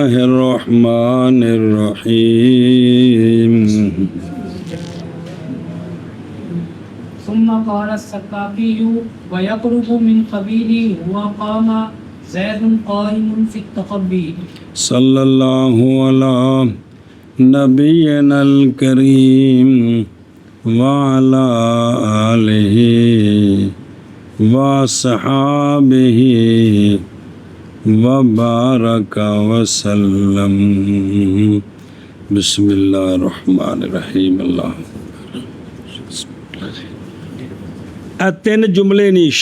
الله الرحمن الرحيم. ثم قال السقافي ويقرب من قبيله وقام زيد قائم في التقبي. صلى الله على نبينا الكريم وعلى آله وصحابه وبارك وسلم. بسم اللہ الرحمن الرحیم. اللہ تین جملے نیش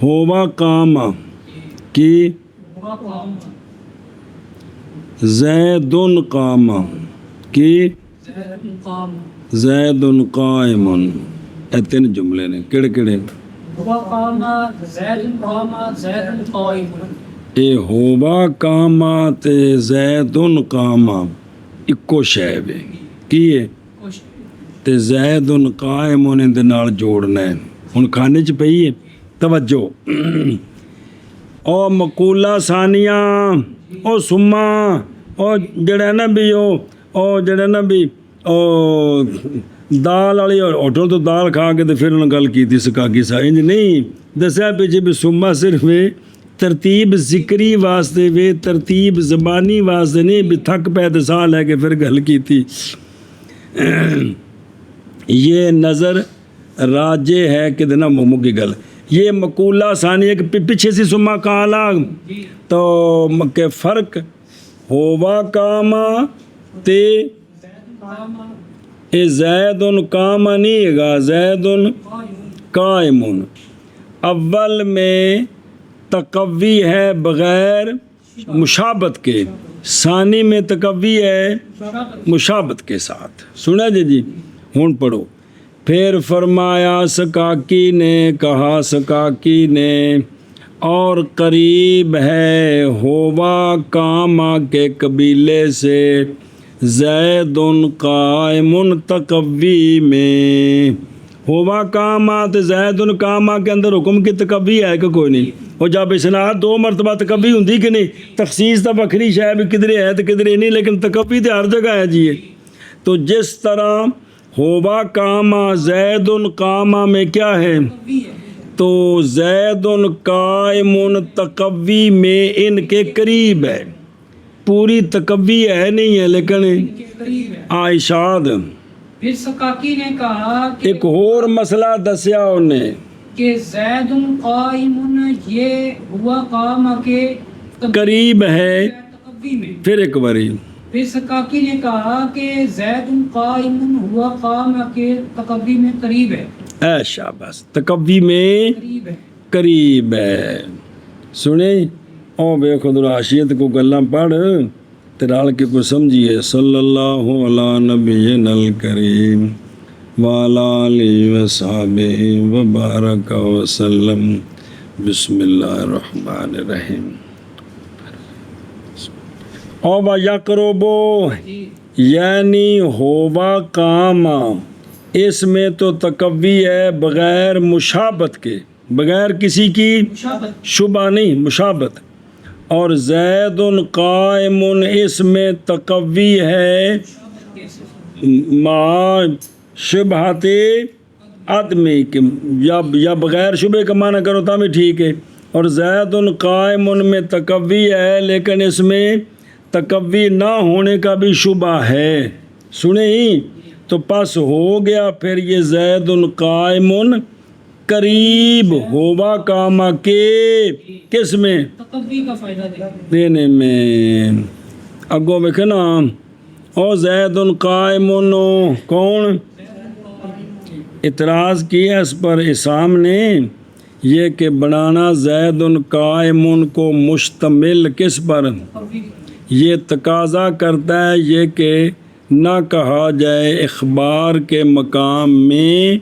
ہوا قام کی زید قام کی زید قائم. اے تین جملے نے کہڑے کہڑے؟ اے ہوا قام تے زید قام اکو شے وے کی ہے تے زید قائم دے نال جوڑنا ہے. ہن کھانے چ پئی ہے توجہ. او مقولہ ثانیہ او سما او جڑا نا بھی او جڑا نا بھی او دال والی ہوٹل تو دال کھا کے تے پھر انہوں گل کی تھی سکاگی سا انج نہیں دسیا پیچھے بھی سما صرف ترتیب ذکری واسطے وے ترتیب زبانی واسطے نہیں بھی تھک پہ تے سا لے کے پھر گل کی تھی. یہ نظر راجے ہے کہ دینا مومو کی گل. یہ مقولہ ثانیہ کہ پیچھے سی سما کالا تو کہ فرق ہوا کاما تے اے زید کاما نہیں گا زید قائم. اول میں تقوی ہے بغیر مشابت کے، ثانی میں تقوی ہے مشابت کے ساتھ. سنا جی ہون پڑھو. پھر فرمایا سکاکی نے کہا سکاکی نے اور قریب ہے ہوا کاما کے قبیلے سے زید قائم تقوی میں. ہوا کاما تو زید کاما کے اندر حکم کی تقوی ہے کہ کوئی نہیں؟ اور جب اسناد دو مرتبہ تقوی ہوں کہ نہیں؟ تخصیص تو بکری شاید بھی کدھرے ہے تو کدھرے نہیں، لیکن تقوی تو ہر جگہ ہے جی. تو جس طرح ہوا کاما زید قاما میں کیا ہے تو زید قائم تقوی میں ان کے قریب ہے. پوری تقوی ہے نہیں ہے لیکن اشاد. پھر سکاکی نے کہا ایک اور مسئلہ دسیا انہیں کہ زید قائم یہ ہوا قام کے قریب ہے. تقوی میں پھر ایک باری پھر سکاکی نے کہا کہ زید قائم ہوا قام کے تقوی میں قریب ہے. اے شاباش تقوی میں قریب ہے قریب ہے. سنیں او بے خود راشیت کو گلاں پڑھ ترال کے کو سمجھیے. صلی اللہ علی نبینا الکریم وعلی آلہ وصحبہ وبارک وسلم. بسم اللہ الرحمن الرحیم. او با یقربو یعنی ہوا کاما اس میں تو تقوی ہے بغیر مشابت کے، بغیر کسی کی شبہ نہیں مشابت. اور زید قائم اس میں تقوی ہے ما شبہت آدمی کے یا بغیر شبہ کا معنی کرو تا بھی ٹھیک ہے. اور زید قائم میں تقوی ہے لیکن اس میں تقوی نہ ہونے کا بھی شبہ ہے. سنیں تو پس ہو گیا پھر یہ زید قائم قریب ہوا کاما کے کس میں تقوی کا فائدہ دینے میں. اگو دیکھے نا او زید قائم کون اعتراض کیا اس پر اسام نے یہ کہ بنانا زید قائم کو مشتمل کس پر یہ تقاضا کرتا ہے یہ کہ نہ کہا جائے اخبار کے مقام میں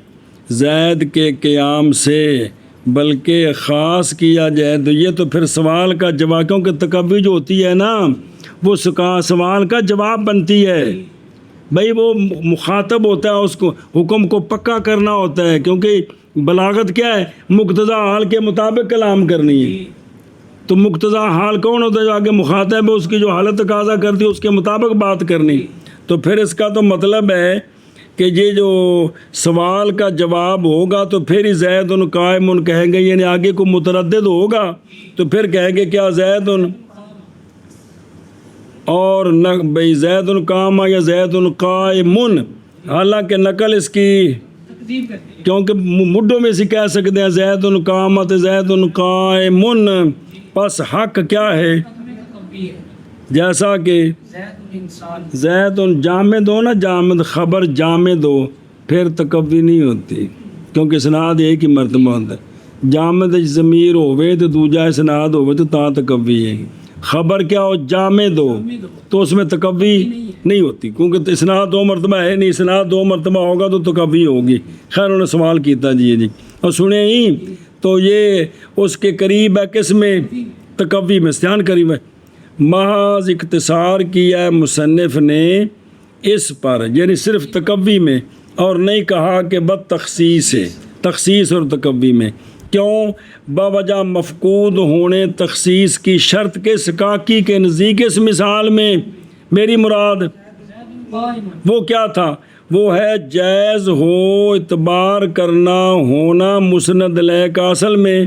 زید کے قیام سے بلکہ خاص کیا جائے. تو یہ تو پھر سوال کا جواب کیونکہ تقوی جو ہوتی ہے نا وہ سوال کا جواب بنتی ہے. بھائی وہ مخاطب ہوتا ہے اس کو حکم کو پکا کرنا ہوتا ہے کیونکہ بلاغت کیا ہے مقتضا حال کے مطابق کلام کرنی ہے. تو مقتضا حال کون ہوتا ہے؟ جو آگے مخاطب ہے اس کی جو حالت تقاضا کرتی ہے اس کے مطابق بات کرنی. تو پھر اس کا تو مطلب ہے کہ یہ جو سوال کا جواب ہوگا تو پھر ہی زید قائم کہیں گے، یعنی آگے کو متردد ہوگا تو پھر کہیں گے کیا زید اور بھئی زید قام یا زید قائم. حالانکہ نقل اس کی تقدیم کرتے ہیں. کیونکہ مڈوں میں سے کہہ سکتے ہیں زید قامت زید قائم، پس حق کیا ہے؟ تقوی ہے. جیسا کہ زید انسان زید جامد ہو نا، جامد خبر جامد ہو پھر تقوی نہیں ہوتی، کیونکہ اسناد ایک ہی مرتبہ ہوتا ہے. جامد ضمیر ہوئے تو دوجا اسناد ہوئے تو تا تقوی ہے. خبر کیا ہو؟ جامد ہو تو اس میں تقوی نہیں ہوتی، کیونکہ اسناد دو مرتبہ ہے نہیں. اسناد دو مرتبہ ہوگا تو تقوی ہوگی. خیر انہوں نے سوال کیتا جی اور سنیں ہی تو یہ اس کے قریب ہے، کس میں؟ تقوی میں. استعان قریب ہے. محض اختصار کیا ہے مصنف نے اس پر، یعنی صرف تقوی میں، اور نہیں کہا کہ بد تخصیص ہے، تخصیص اور تقوی میں. کیوں؟ باوجہ مفقود ہونے تخصیص کی شرط کے سکاکی کے نزدیک اس مثال میں میری مراد قائم وہ کیا تھا؟ وہ ہے جائز ہو اعتبار کرنا ہونا مسند لے کا اصل میں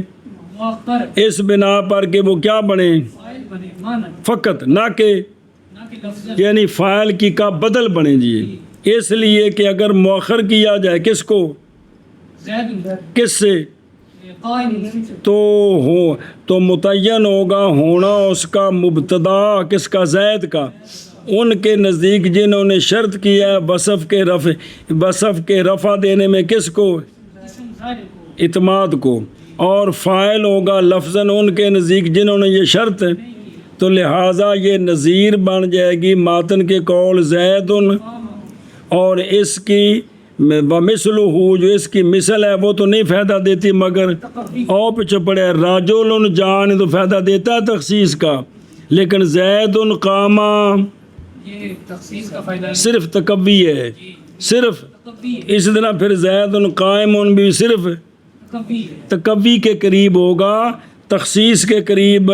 مؤخر اس بنا پر کہ وہ کیا بنے؟ فاعل بنے مانا فقط، نہ کہ نہ کہ لفظ. یعنی فاعل کی کا بدل بنے جی. اس لیے کہ اگر مؤخر کیا جائے کس کو؟ زید کس سے؟ قائم تو متعین ہوگا ہونا اس کا مبتدا کس کا؟ زید کا. ان کے نزدیک جنہوں نے شرط کیا ہے وصف کے رفع دینے میں کس کو؟ اسم ظاہر کو اعتماد کو. اور فاعل ہوگا لفظاً ان کے نزدیک جنہوں نے یہ شرط، تو لہٰذا یہ نظیر بن جائے گی ماتن کے قول زید، اور اس کی بمثلہ جو اس کی مثل ہے وہ تو نہیں فائدہ دیتی، مگر او پیچھے پڑے راجل جان تو فائدہ دیتا ہے تخصیص کا، لیکن زید قامہ یہ تخصیص کا فائدہ ہے. صرف تقوی ہے، صرف. تقوی ہے. اس طرح پھر زید قائم بھی صرف تقوی ہے. تقوی کے قریب ہوگا، تخصیص کے قریب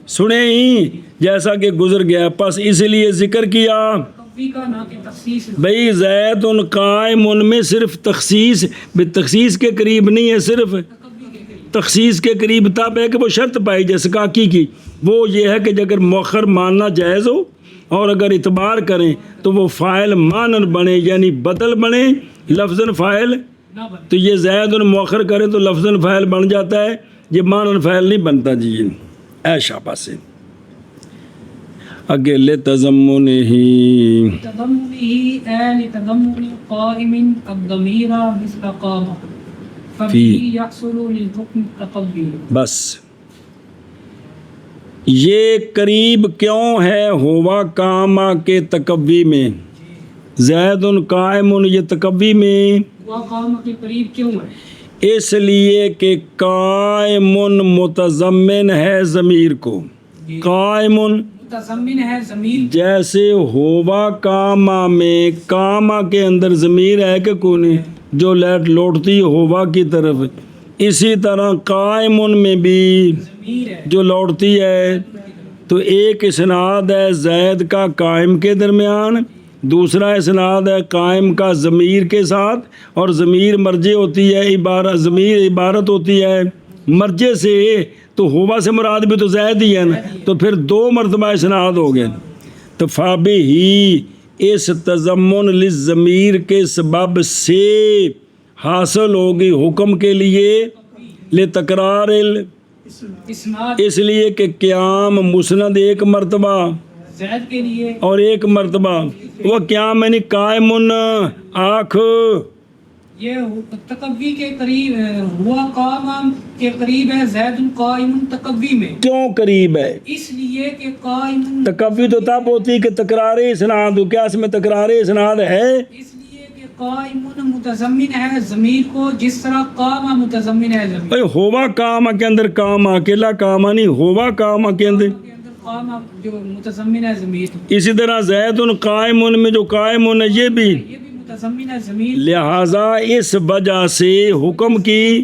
سنے ہی جیسا کہ گزر گیا. پس اس لیے ذکر کیا تقوی کا نہ کہ تخصیص. بھئی زید قائم میں صرف تخصیص کے قریب نہیں ہے، صرف تقوی کے قریب. تخصیص کے قریب تب ہے کہ وہ شرط پائی جائے سکاکی کی. وہ یہ ہے کہ اگر مؤخر ماننا جائز ہو اور اگر اعتبار کریں تو وہ فاعل مانن بنے، یعنی بدل بنے لفظاً فاعل. نہ بن تو یہ زید مؤخر کرے تو لفظاً فاعل بن جاتا ہے، یہ مانن فاعل نہیں بنتا جی. اے شاباش سے اگے لے تضمن ہی تضمنه لتضمن قائم الضمير مثل قام في. فبه يحصل للحكم التقوي. بس. یہ قریب کیوں ہے ہوا کاما کے تقوی میں؟ زید قائم یہ تقوی میں وہ قام کے قریب کیوں ہے؟ اس لیے کہ قائم متضمن ہے ضمیر کو. قائم متضمن ہے ضمیر. جیسے ہوا کاما میں کاما کے اندر ضمیر ہے کہ کونے جو لوٹتی ہوا کی طرف، اسی طرح قائم میں بھی ضمیر ہے جو لوٹتی ہے. تو ایک اسناد ہے زید کا قائم کے درمیان، دوسرا اسناد ہے قائم کا ضمیر کے ساتھ، اور ضمیر مرجع ہوتی ہے ضمیر عبارت ہوتی ہے مرجع سے، تو ہوا سے مراد بھی تو زید ہی ہے نا، تو پھر دو مرتبہ اسناد ہو گئے. تو فابی ہی اس تضمن للضمیر کے سبب سے حاصل ہوگی حکم کے لیے لتکرار اسناد اس لیے کہ قیام مسند ایک مرتبہ زید کے لیے اور ایک مرتبہ وہ قیام یعنی قائم آنکھ. یہ تقوی کے قریب ہوا قام کے قریب ہے زید قائم تقوی میں. کیوں قریب ہے؟ اس لیے کہ قائم تقوی تو تب ہوتی ہے کہ تکرار اسناد ہو. کیا اس میں تکرار اسناد ہے؟ اس لیے کہ قائم متضمن ہے ضمیر کو، جس طرح قام متضمن ہے ضمیر. بھائی ہوا کام کے اندر کام اکیلا کام نہیں، ہوا کام کے اندر قام جو متضمن ہے ضمیر. اسی طرح زید قائم میں جو قائم ہے یہ بھی متضمن ہے ضمیر. لہٰذا اس وجہ سے حکم کی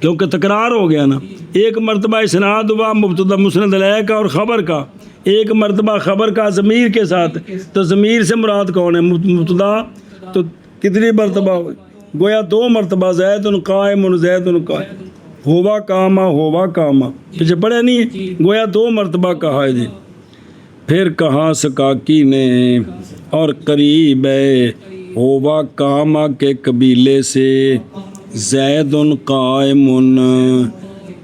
کیونکہ تکرار ہو گیا نا. ایک مرتبہ اسناد ہوا مبتدا مسند علیہ کا اور خبر کا، ایک مرتبہ خبر کا ضمیر کے ساتھ. تو ضمیر سے مراد کون ہے؟ مبتدا. تو کتنی مرتبہ ہوئی؟ گویا 2 مرتبہ. زید قائم زید قائم، ہوا کاما ہوا کاما، پیچھے پڑھے نہیں ہے؟ گویا 2 مرتبہ کہا ہے جی. پھر کہا سکاکی نے اور قریب ہے ہوا کاما کے قبیلے سے زید قائم،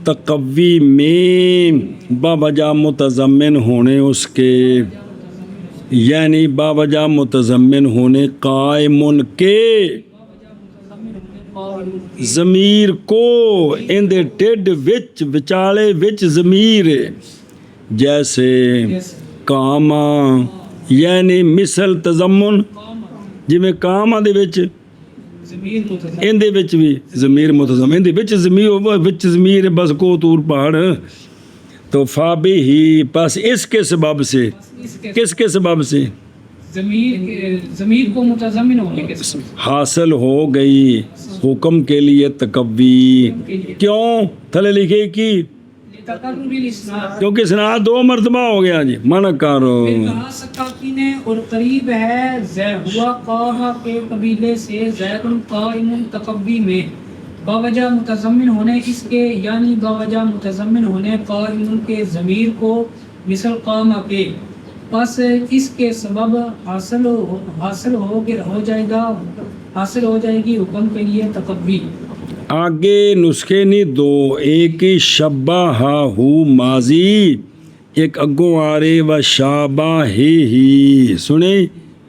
تقوی میں باوجہ متضمن ہونے اس کے، یعنی باوجہ متضمن ہونے قائم کے ضمیر کو اندے ٹیڈ وچ وچالے وچ ضمیر جیسے کاما، یعنی مثل تضمن جویں کاما دے وچ ضمیر کو اندے وچ بھی ضمیر متضمن، اندے وچ ضمیر بس کو طور پہاڑ. تو فابی ہی پس اس کے سبب سے، کس کے سبب سے؟ ضمیر کو متضمن ہونے کے سبب حاصل ہو گئی حکم کے لیے تقوی. کیوں؟ تھلے لکھے کی تقرب الاسناد، کیونکہ اسناد 2 مرتبہ ہو گیا جی. منع کرو. پھر کہا سکاکی نے اور قریب ہے ہوا قاما کے قبیلے سے زید قائم تقوی میں باوجہ متضمن ہونے اس کے، یعنی باوجہ متضمن ہونے قائم کے ضمیر کو مثل قاما کے، پس اس کے سبب حاصل ہو جائے گی حکم کے لیے تقوی. آگے نسخے نہیں 2، ایک شبہ ہو ماضی، ایک اگوں آرے و شابہ ہی. سنیں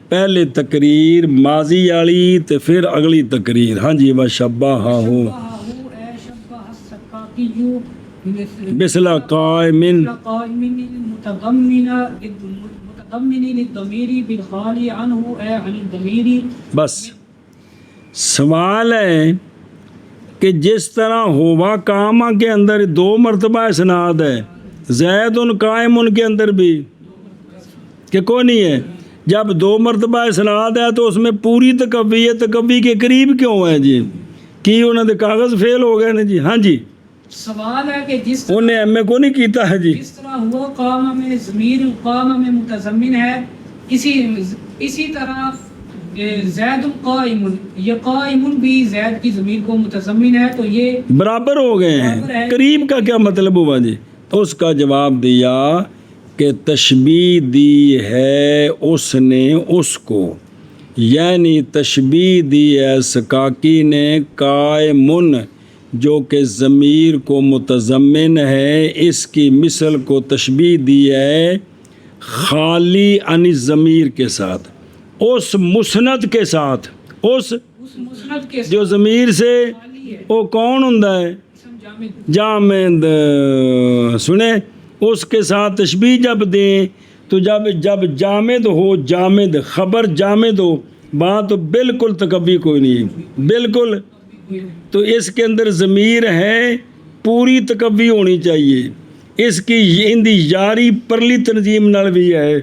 پہلے تقریر ماضی والی تے پھر اگلی تقریر. ہاں جی. و شبہ ہو مثل قائم متضمن للضمیر بالخالی عنہ اے عن الضمیر. بس سوال ہے کہ جس طرح ہوا کاما کے اندر 2 مرتبہ اسناد ہے، زید قائم کے اندر بھی کہ کوئی نہیں ہے. جب 2 مرتبہ اسناد ہے تو اس میں پوری تقوی ہے. تقوی کے قریب کیوں ہے جی؟ کی انہوں نے کاغذ فیل ہو گئے نا جی؟ ہاں جی. سوال ہے کہ جس انہیں ایم اے کو نہیں کیتا ہے جی. جس طرح ہوا قاما میں ضمیر قاما میں متضمن ہے، اسی طرح زید قائم، یہ قائم بھی زید کی ضمیر کو متضمن ہے، تو یہ برابر ہو گئے ہیں. قریب کا کیا مطلب ہوا جی؟ اس کا جواب دیا کہ تشبیہ دی ہے اس نے اس کو، یعنی تشبیہ دی ہے سکاکی نے قائمن جو کہ ضمیر کو متضمن ہے، اس کی مثل کو تشبیہ دی ہے خالی عن ضمیر کے ساتھ، اس مسند کے ساتھ. اس مسند کے جو ضمیر سے وہ کون ہوندا ہے؟ جامد. سنیں اس کے ساتھ تشبیہ جب دیں تو جب جامد ہو، جامد خبر جامد ہو، بات تو بالکل تقوی کوئی نہیں ہے بالکل. تو اس کے اندر ضمیر ہے، پوری تقوی ہونی چاہیے. اس کی اندی یاری پرلی تنظیم نال بھی ہے،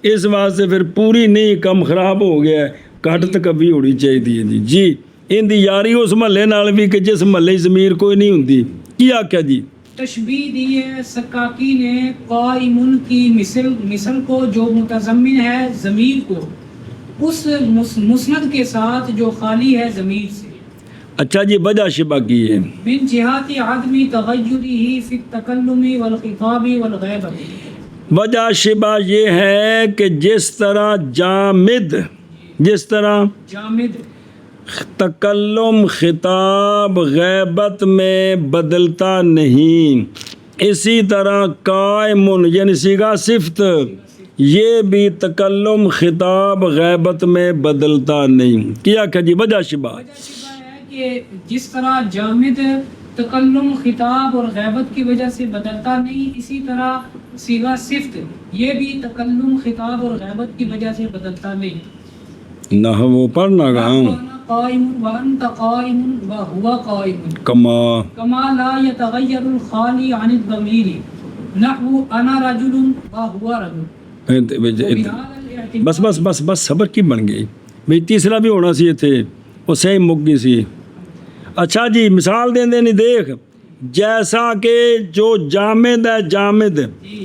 اس واسطے پھر پوری نہیں، کم خراب ہو گیا ہے، کٹ تقوی ہونی چاہیے جی. جی اندی یاری اس محلے نال بھی کہ جس محلے ضمیر کوئی نہیں ہوندی. کی آکھیا جی؟ تشبیہ دی ہے سکاکی نے قائمن کی مثل کو جو متضمن ہے ضمیر کو اس مسند کے ساتھ جو خالی ہے ضمیر سے. اچھا جی. وجہ شبہ کی ہے من جہات عدم تغیرہ فی التکلم والخطاب والغیبۃ. وجہ شبہ یہ ہے کہ جس طرح جامد تکلم خطاب غیبت میں بدلتا نہیں، اسی طرح قائم یعنی صیغہ صفت یہ بھی تکلم خطاب غیبت میں بدلتا نہیں. کیا کہ جی وجہ شبہ ہے کہ جس طرح جامد تکلم خطاب اور غیبت کی وجہ سے بدلتا نہیں، اسی طرح صیغہ صفت یہ بھی تکلم خطاب اور غیبت کی وجہ سے بدلتا نہیں. نہ وہ پڑھنا گا قائم وانت قائم وهو قائم کما لا يتغير الخالي عن الضمير نحو انا رجل وهو رجل. بس صبر کی بن گئی بھئی. تیسرا بھی ہونا سی تھے وہ صحیح مک گئی سی. اچھا جی مثال دیں نہیں دیکھ جیسا کہ جو جامد ہے جامد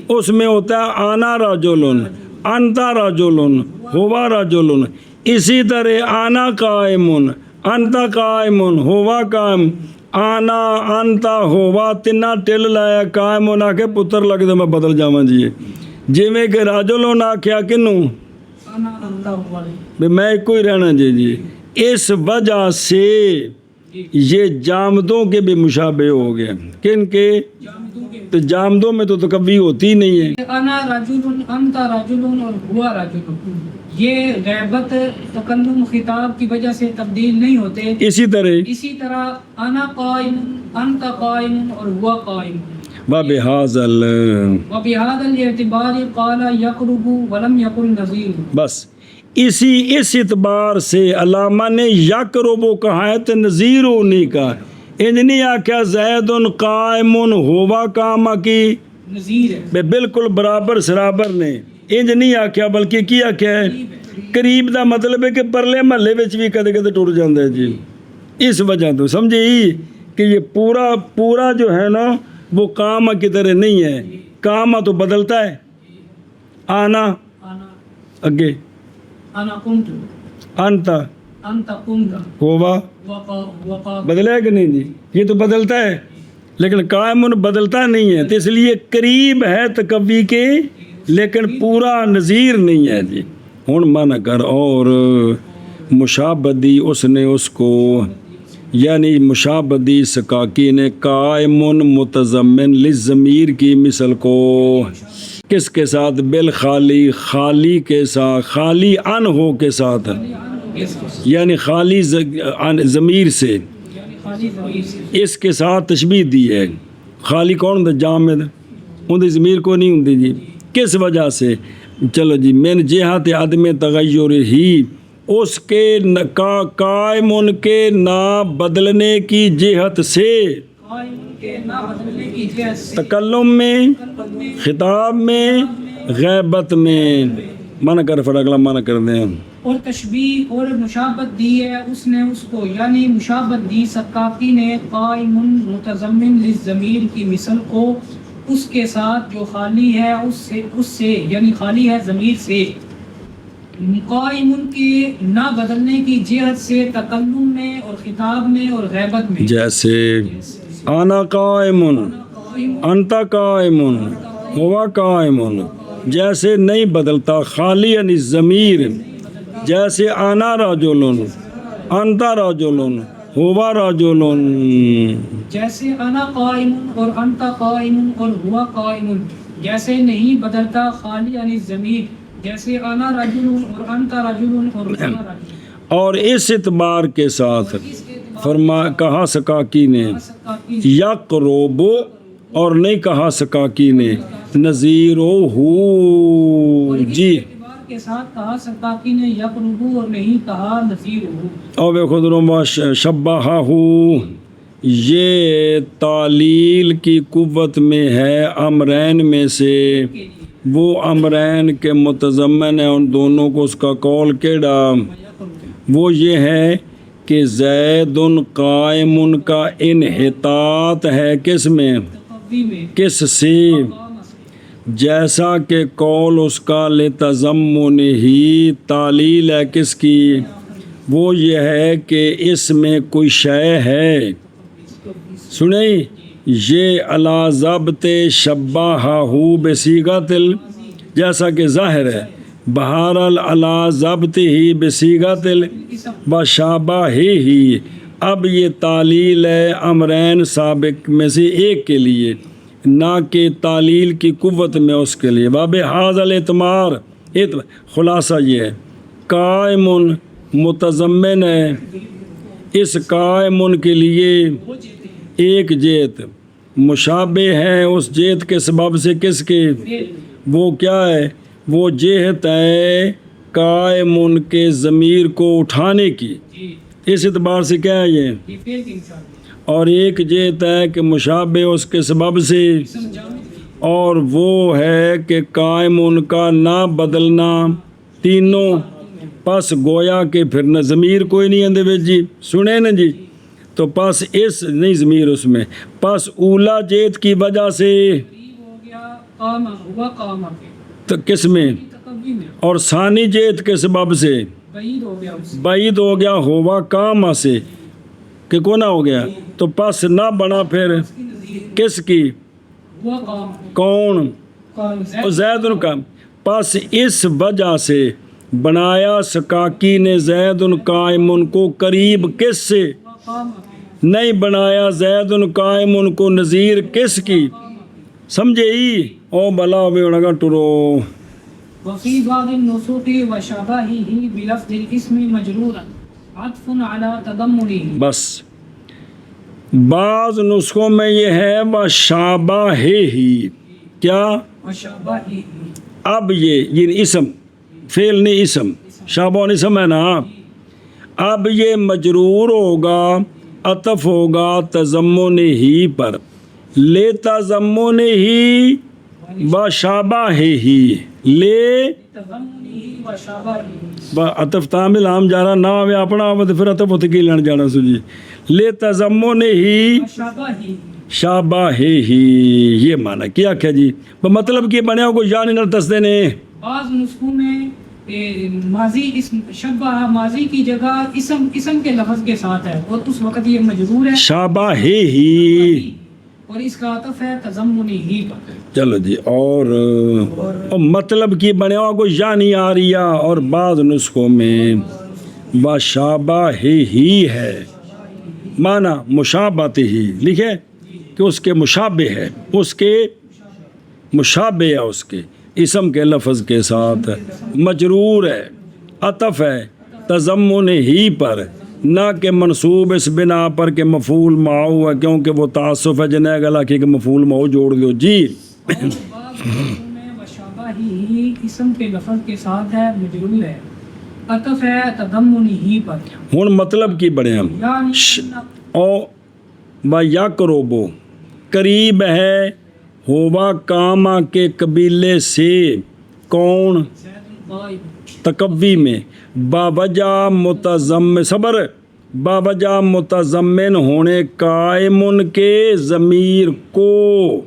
اس میں ہوتا ہے آنا رجلن انتا رجلن ہوا رجلن، اسی طرح آنا قائمن انتا قائمن ہوا قائم، آنا انتا ہوا تینا ٹل لایا قائمن آ کے پتر لگ دے میں بدل جاواں جی جی میں کہ رجلن آکھیا کنوں انا انت ہوا بھی میں کوئی رہنا جی اس وجہ سے یہ جامدوں کے بھی مشابہ ہو گئے کن کے جامدوں کے تو جامدوں میں تو کبھی ہوتی نہیں ہے انا رجل انت رجل اور ہوا رجل، یہ غیبت تکلم خطاب کی وجہ سے تبدیل نہیں ہوتے. اسی طرح انا قائم انت قائم اور ہوا قائم. وبهذا وبهذا الاعتبار قال يقرب ولم يقل نظیر. بس اس اعتبار سے علامہ نے یقربو کہا ہے تو نظیرو نہیں کہا. انج نہیں آکھیا زید قائم ہوا کام کی نظیر ہے بالکل برابر سرابر نے انج نہیں آکھیا بلکہ کی آکھیا ہے قریب دا مطلب ہے کہ پرلے محلے وچ بھی کدے کدے ٹر جاندا ہے جی. اس وجہ تو سمجھے کہ یہ پورا جو ہے نا وہ کام کی طرح نہیں ہے. کام تو بدلتا ہے آنا انا اگے انا كنت انتا انت كنت ہوا وقا بدلا ہے کہ نہیں جی یہ تو بدلتا ہے لیکن قائم بدلتا نہیں ہے تو اس لیے قریب ہے تکوی کے لیکن پورا نظیر نہیں ہے جی. ہن من کر اور مشابدی اس نے اس کو یعنی مشابدی سکاکی نے قائم متضمن للضمیر کی مثل کو کس کے ساتھ بالخالی خالی کے ساتھ خالی ان ہو کے ساتھ یعنی خالی ضمیر سے یعنی خالی ضمیر سے اس کے ساتھ تشبیہ دی ہے. خالی کون ہوندا جامد اون دی ضمیر کو نہیں ہوندی جی کس وجہ سے چلو جی من جہت عدم تغیر ہی اس کے قائم ان کے نہ بدلنے کی جہت سے قائم کے نہ بدلنے کی جہت سے تکلم میں خطاب میں غیبت میں من کر فر اگلا من کر دیں اور تشبیہ اور مشابہت دی ہے اس نے اس کو یعنی مشابہت دی سقاقی نے قائم متضمن للضمیر کی مثل کو اس کے ساتھ جو خالی ہے اس سے یعنی خالی ہے ضمیر سے قائم کے نہ بدلنے کی جہت سے تکلم میں اور خطاب میں اور غیبت میں جیسے آنا قائم انت قائم ہوا قائم جیسے نہیں بدلتا خالی یعنی ضمیر جیسے آنا رجل انت رجل ہوا رجل جیسے انا قائم اور انت قائم اور ہوا قائم جیسے نہیں بدلتا خالی یعنی ضمیر جیسے انا رجل اور انت رجل اور ہوا رجل. اور اس اعتبار کے ساتھ کہا سکاکی نے یقرب اور نہیں کہا سکاکی نے نظیرو ہو جی اعتبار کے ساتھ کہا سقاقی نے یقرب اور نہیں کہا نظیر ہو. اور بے خود رما شبہ ہو یہ تعلیل کی قوت میں ہے امرین میں سے وہ امرین کے متضمن ہے ان دونوں کو اس کا قول کیڑا وہ یہ ہے کہ زید قائم کا انحطاط ہے کس میں کس سے جیسا کہ قول اس کا لتضمن ہی تعلیل ہے کس کی وہ یہ ہے کہ اس میں کوئی شے ہے سنیں یہ علا ضبط شبہ بصیغۃ جیسا کہ ظاہر ہے بہرحال علا ضبط ہی بصیغۃ بشابہ ہی. اب یہ تعلیل ہے امرین سابق میں سے ایک کے لیے نہ کہ تعلیل کی قوت میں اس کے لیے. باب حاضل اعتمار خلاصہ یہ ہے قائم متضمن ہے اس قائم کے لیے ایک جیت مشابہ ہے اس جیت کے سبب سے کس کے وہ کیا ہے وہ جہت ہے قائم کے ضمیر کو اٹھانے کی اس اعتبار سے کیا ہے یہ اور ایک جہت ہے کہ مشابہ اس کے سبب سے اور وہ ہے کہ قائم ان کا نہ بدلنا تینوں پس گویا کہ پھر نہ ضمیر کوئی نہیں اندے وچ جی سنے نا جی تو پس اس نہیں ضمیر اس میں، پس اولا جیت کی وجہ سے قریب ہو گیا قام ہوا قام کے تو کس میں، تقوی میں، اور ثانی جیت کے سبب سے بعید ہو گیا اس سے، بعید ہو گیا ہوا کام سے کہ کونا ہو گیا، تو پس نہ بنا پھر کی نظیر کس کی، ہوا قام کون، قام زید کا، پس اس وجہ سے بنایا سکاکی نے زید قائم کو قریب کس سے، قام کے نہیں بنایا زید قائم کو نظیر کس کی، سمجھے ہی او بلا ہوئے انگا ٹرو وفي بعض النصوص وشبهه بلفظ الاسم مجرورا عطف على تضمنه، بس بعض نسخوں میں یہ ہے وشابہ ہی، کیا، وشبهه اب یہ اسم فعل نہیں اسم، شابہ اسم ہے نا، اب یہ مجرور ہوگا عطف ہوگا تضمن ہی پر، لے تضمن ہی وشابہ ہی، لے تضمنه وشبهه عطف تعمیل عام جارا نہ ہوئے اپنا آوے تو پھر عطف ہوتے کی لین جانا سجی، لے تضمن ہی وشبهه شابہ ہی، یہ معنی کیا کہ جی مطلب کہ بنیا کو یعنی نہ تصدے نے، بعض نسخوں میں ماضی اسم شبہ ماضی کی جگہ اسم کے لفظ کے ساتھ ہے اور اس وقت یہ مجرور ہے شابہ ہی، اور اس کا عطف ہے تضمنی ہی پر۔ چلو جی، اور مطلب کی بنیا کو یعنی آ رہی ہے، اور بعض نسخوں میں وشابہ ہی ہے، معنی مشابہت ہی لکھے کہ اس کے مشابہ ہے، اس کے مشابہ ہے، اس کے اسم کے لفظ کے ساتھ مجرور ہے، عطف ہے تضمن ہی پر، نہ کہ منصوب اس بنا پر کہ مفعول معو ہے، کیونکہ وہ تعصف ہے جنہیں گلا کہ مفعول معو جوڑ دو جی۔ بعض نسخوں میں وشابہ ہی اسم کے لفظ کے ساتھ ہے، مجرور ہے، عطف ہے تضمنی ہی پر، ہن مطلب کی بڑے ہم یعنی او یقربو قریب ہے ہوا کاما کے قبیلے سے، کون، زید قائم تکوی میں باوجہ متضمن صبر باوجہ متضمن ہونے قائم کے ضمیر کو،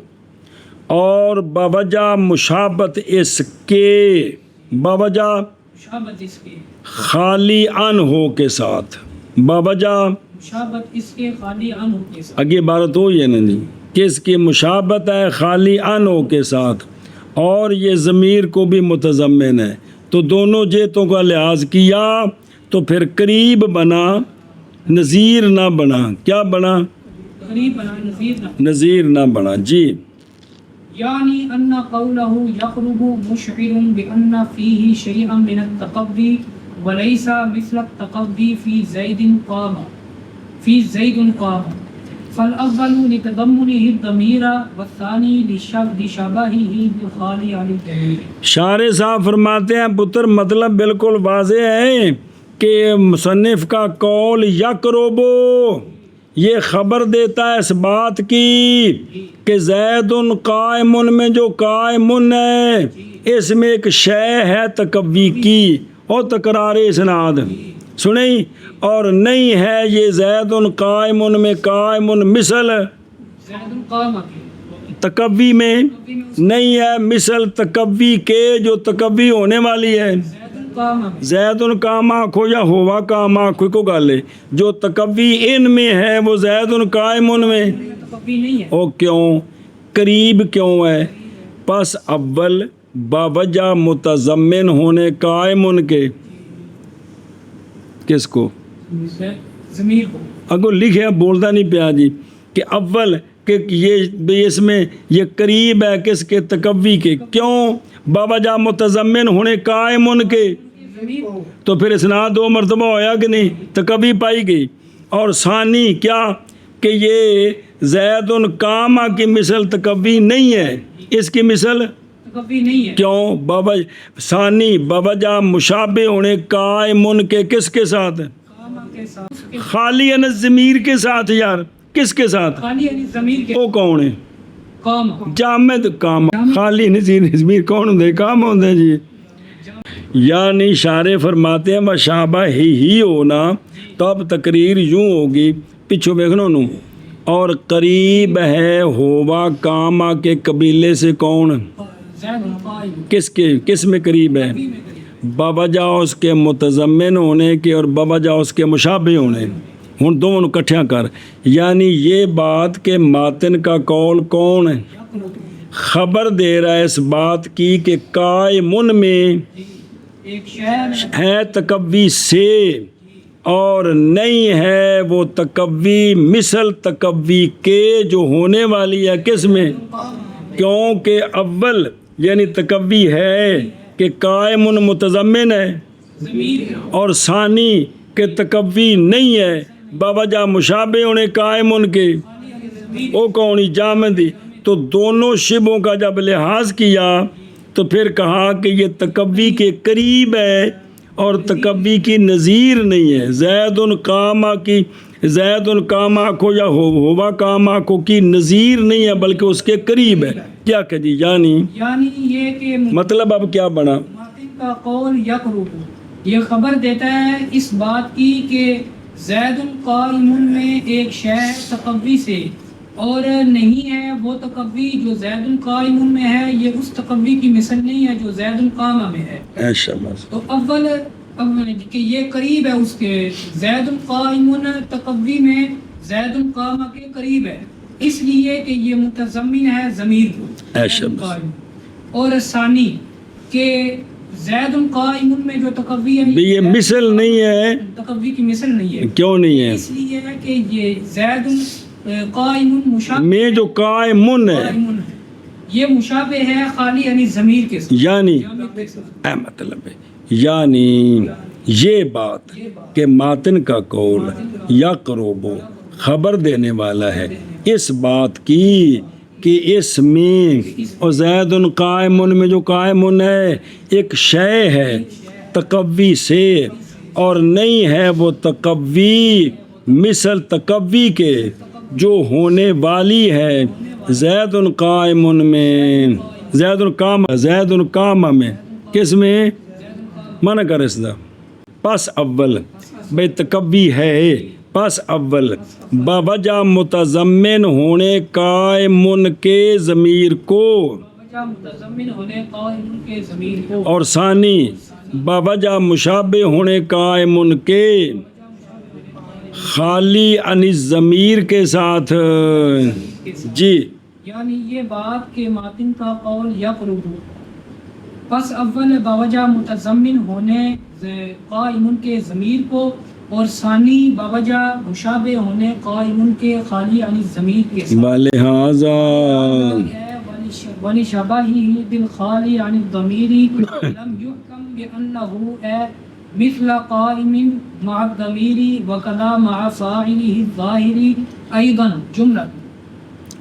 اور باوجہ مشابت اس کے، باوجہ مشابت اس کے، خالی ان ہو کے ساتھ، باوجہ مشابت اس کے خالی عنہ کے ساتھ، آگے عبارت ہو یہ نہیں کہ اس کی مشابت ہے خالی ان ہو کے ساتھ، اور یہ ضمیر کو بھی متضمن ہے، تو دونوں جہتوں کا لحاظ کیا تو پھر قریب بنا، نظیر نہ بنا، کیا بنا، قریب بنا نظیر نہ، نظیر نہ بنا جی۔ یعنی ان قولہ یقرب مشعر بان فیہ شیئا من التقوی وليس مثل التقوی فی زید قام، فی زید قام، فالاول لتضمنه الضمیر والثانی لشبهه بالخالی عن الضمیر۔ شارح صاحب فرماتے ہیں پتر مطلب بالکل واضح ہے کہ مصنف کا قول یقربو یہ خبر دیتا ہے اس بات کی کہ زید قائم میں جو قائم ہے اس میں ایک شے ہے تقوی کی اور تکرار اسناد سنیں، اور نہیں ہے یہ زید قائم میں قائم مثل زید قام تقوی میں نہیں ہے، مثل تقوی کے جو تقوی ہونے والی ہے، زید قام زید قام آنکھو یا ہوا کام آنکھو کو گالے، جو تقوی ان میں ہے وہ زید قائم میں، تقوی نہیں ہے، او کیوں قریب کیوں ہے، پس اول باوجہ متضمن ہونے قائم کے، کس کو، ضمیر کو، اگو لکھے بولتا نہیں پیا جی کہ اول کہ یہ اس میں یہ قریب ہے کس کے، تقوی کے، کیوں باوجہ متضمن ہونے قائم کے، ضمیر کو، تو پھر اسناد دو مرتبہ ہویا کہ نہیں، تقوی پائی گئی، اور ثانی کیا کہ یہ زید قامہ کی مثل تقوی نہیں ہے، اس کی مثل تقوی نہیں ہے، کیوں ثانی باوجہ مشابہ ہونے قائم کے کس کے ساتھ، قام کے ساتھ، خالی ان ضمیر کے ساتھ، یار کس کے ساتھ، خالی یعنی ضمیر کے، وہ کون ہے، قام، جامد کام، خالی ضمیر کون ہوندے، کام ہوندے جی، یعنی شارح فرماتے ہیں مشابہ ہی ہونا، تو اب تقریر یوں ہوگی پچھو دیکھنا نو اور قریب ہے ہوا کاما کے قبیلے سے کون زید قائم کس میں قریب ہے بوجہ اس کے متضمن ہونے کے اور بوجہ اس کے مشابہ ہونے ہن دونوں کٹھیاں کر یعنی یہ بات کہ ماتن کا قول کون ہے خبر دے رہا ہے اس بات کی کہ قائمن میں ایک شہر ہے تکوی سے اور نہیں ہے وہ تکوی مثل تکوی کے جو ہونے والی ہے کس میں کیونکہ اول یعنی تکوی ہے کہ قائم متضمن ہے ضمیر اور ثانی کہ تکوی نہیں ہے باوجہ مشابہ ہونے قائم کے او کونی جامدی تو دونوں شبوں کا جب لحاظ کیا تو پھر کہا کہ یہ تکوی کے قریب ہے اور تکوی کی نظیر نہیں ہے زید قامہ کو یا ہوا کامہ کو کی نظیر نہیں ہے بلکہ اس کے قریب ہے کیا کہ جی یعنی یہ کہ مطلب اب کیا بنا ماتن کا قول یقرب یہ خبر دیتا ہے اس بات کی کہ زید قائم میں ایک شے تقوی سے اور نہیں ہے وہ تقوی جو زید قائم میں ہے یہ اس تقوی کی مثل نہیں ہے جو زید قامہ میں ہے ایسا بس تو اول کہ یہ قریب ہے اس کے زید قائم تقوی میں زید قامہ کے قریب ہے اس لیے کہ یہ متضمن ہے ضمیر کو ایسا بس قائم اور ثانی کہ زید قائم میں جو تقوی ہے بھی یہ مثل نہیں ہے تقوی کی مثل نہیں ہے کیوں نہیں ہے اس لیے ہے کہ یہ زید قائم مشابہ میں جو قائمن ہے قائم ہے یہ مشابہ ہے خالی یعنی ضمیر کے ساتھ یعنی جامد کے ساتھ اے مطلب ہے یعنی یہ بات کہ ماتن کا قول یا قروبو خبر دینے والا ہے اس بات کی کہ اس میں اور زید قائم میں جو قائم ہے ایک شے ہے تقوی سے اور نہیں ہے وہ تقوی مثل تقوی کے جو ہونے والی ہے زید قائم میں زید قامہ میں کس میں منع کر اس دا پس اول بے تکوی ہے پس اول باوجہ متضمن ہونے قائم کے ضمیر کو متضمن ہونے قائم کے ضمیر کو اور ثانی باوجہ مشابہ ہونے قائم کے خالی عن ضمیر کے ساتھ جی یعنی یہ بات کہ ماتن کا قول یقرب پس اول باوجہ متضمن ہونے قائم کے ضمیر کو اور ثانی باوجہ مشابہ ہونے قائم کے خالی عن ضمیر کے ساتھ ولہذا ولشبهه بالخالی عن الضمیر لم يحکم بأنه مثل قائم مع الضمیر وکذا مع فاعله الظاہر ایضا جملہ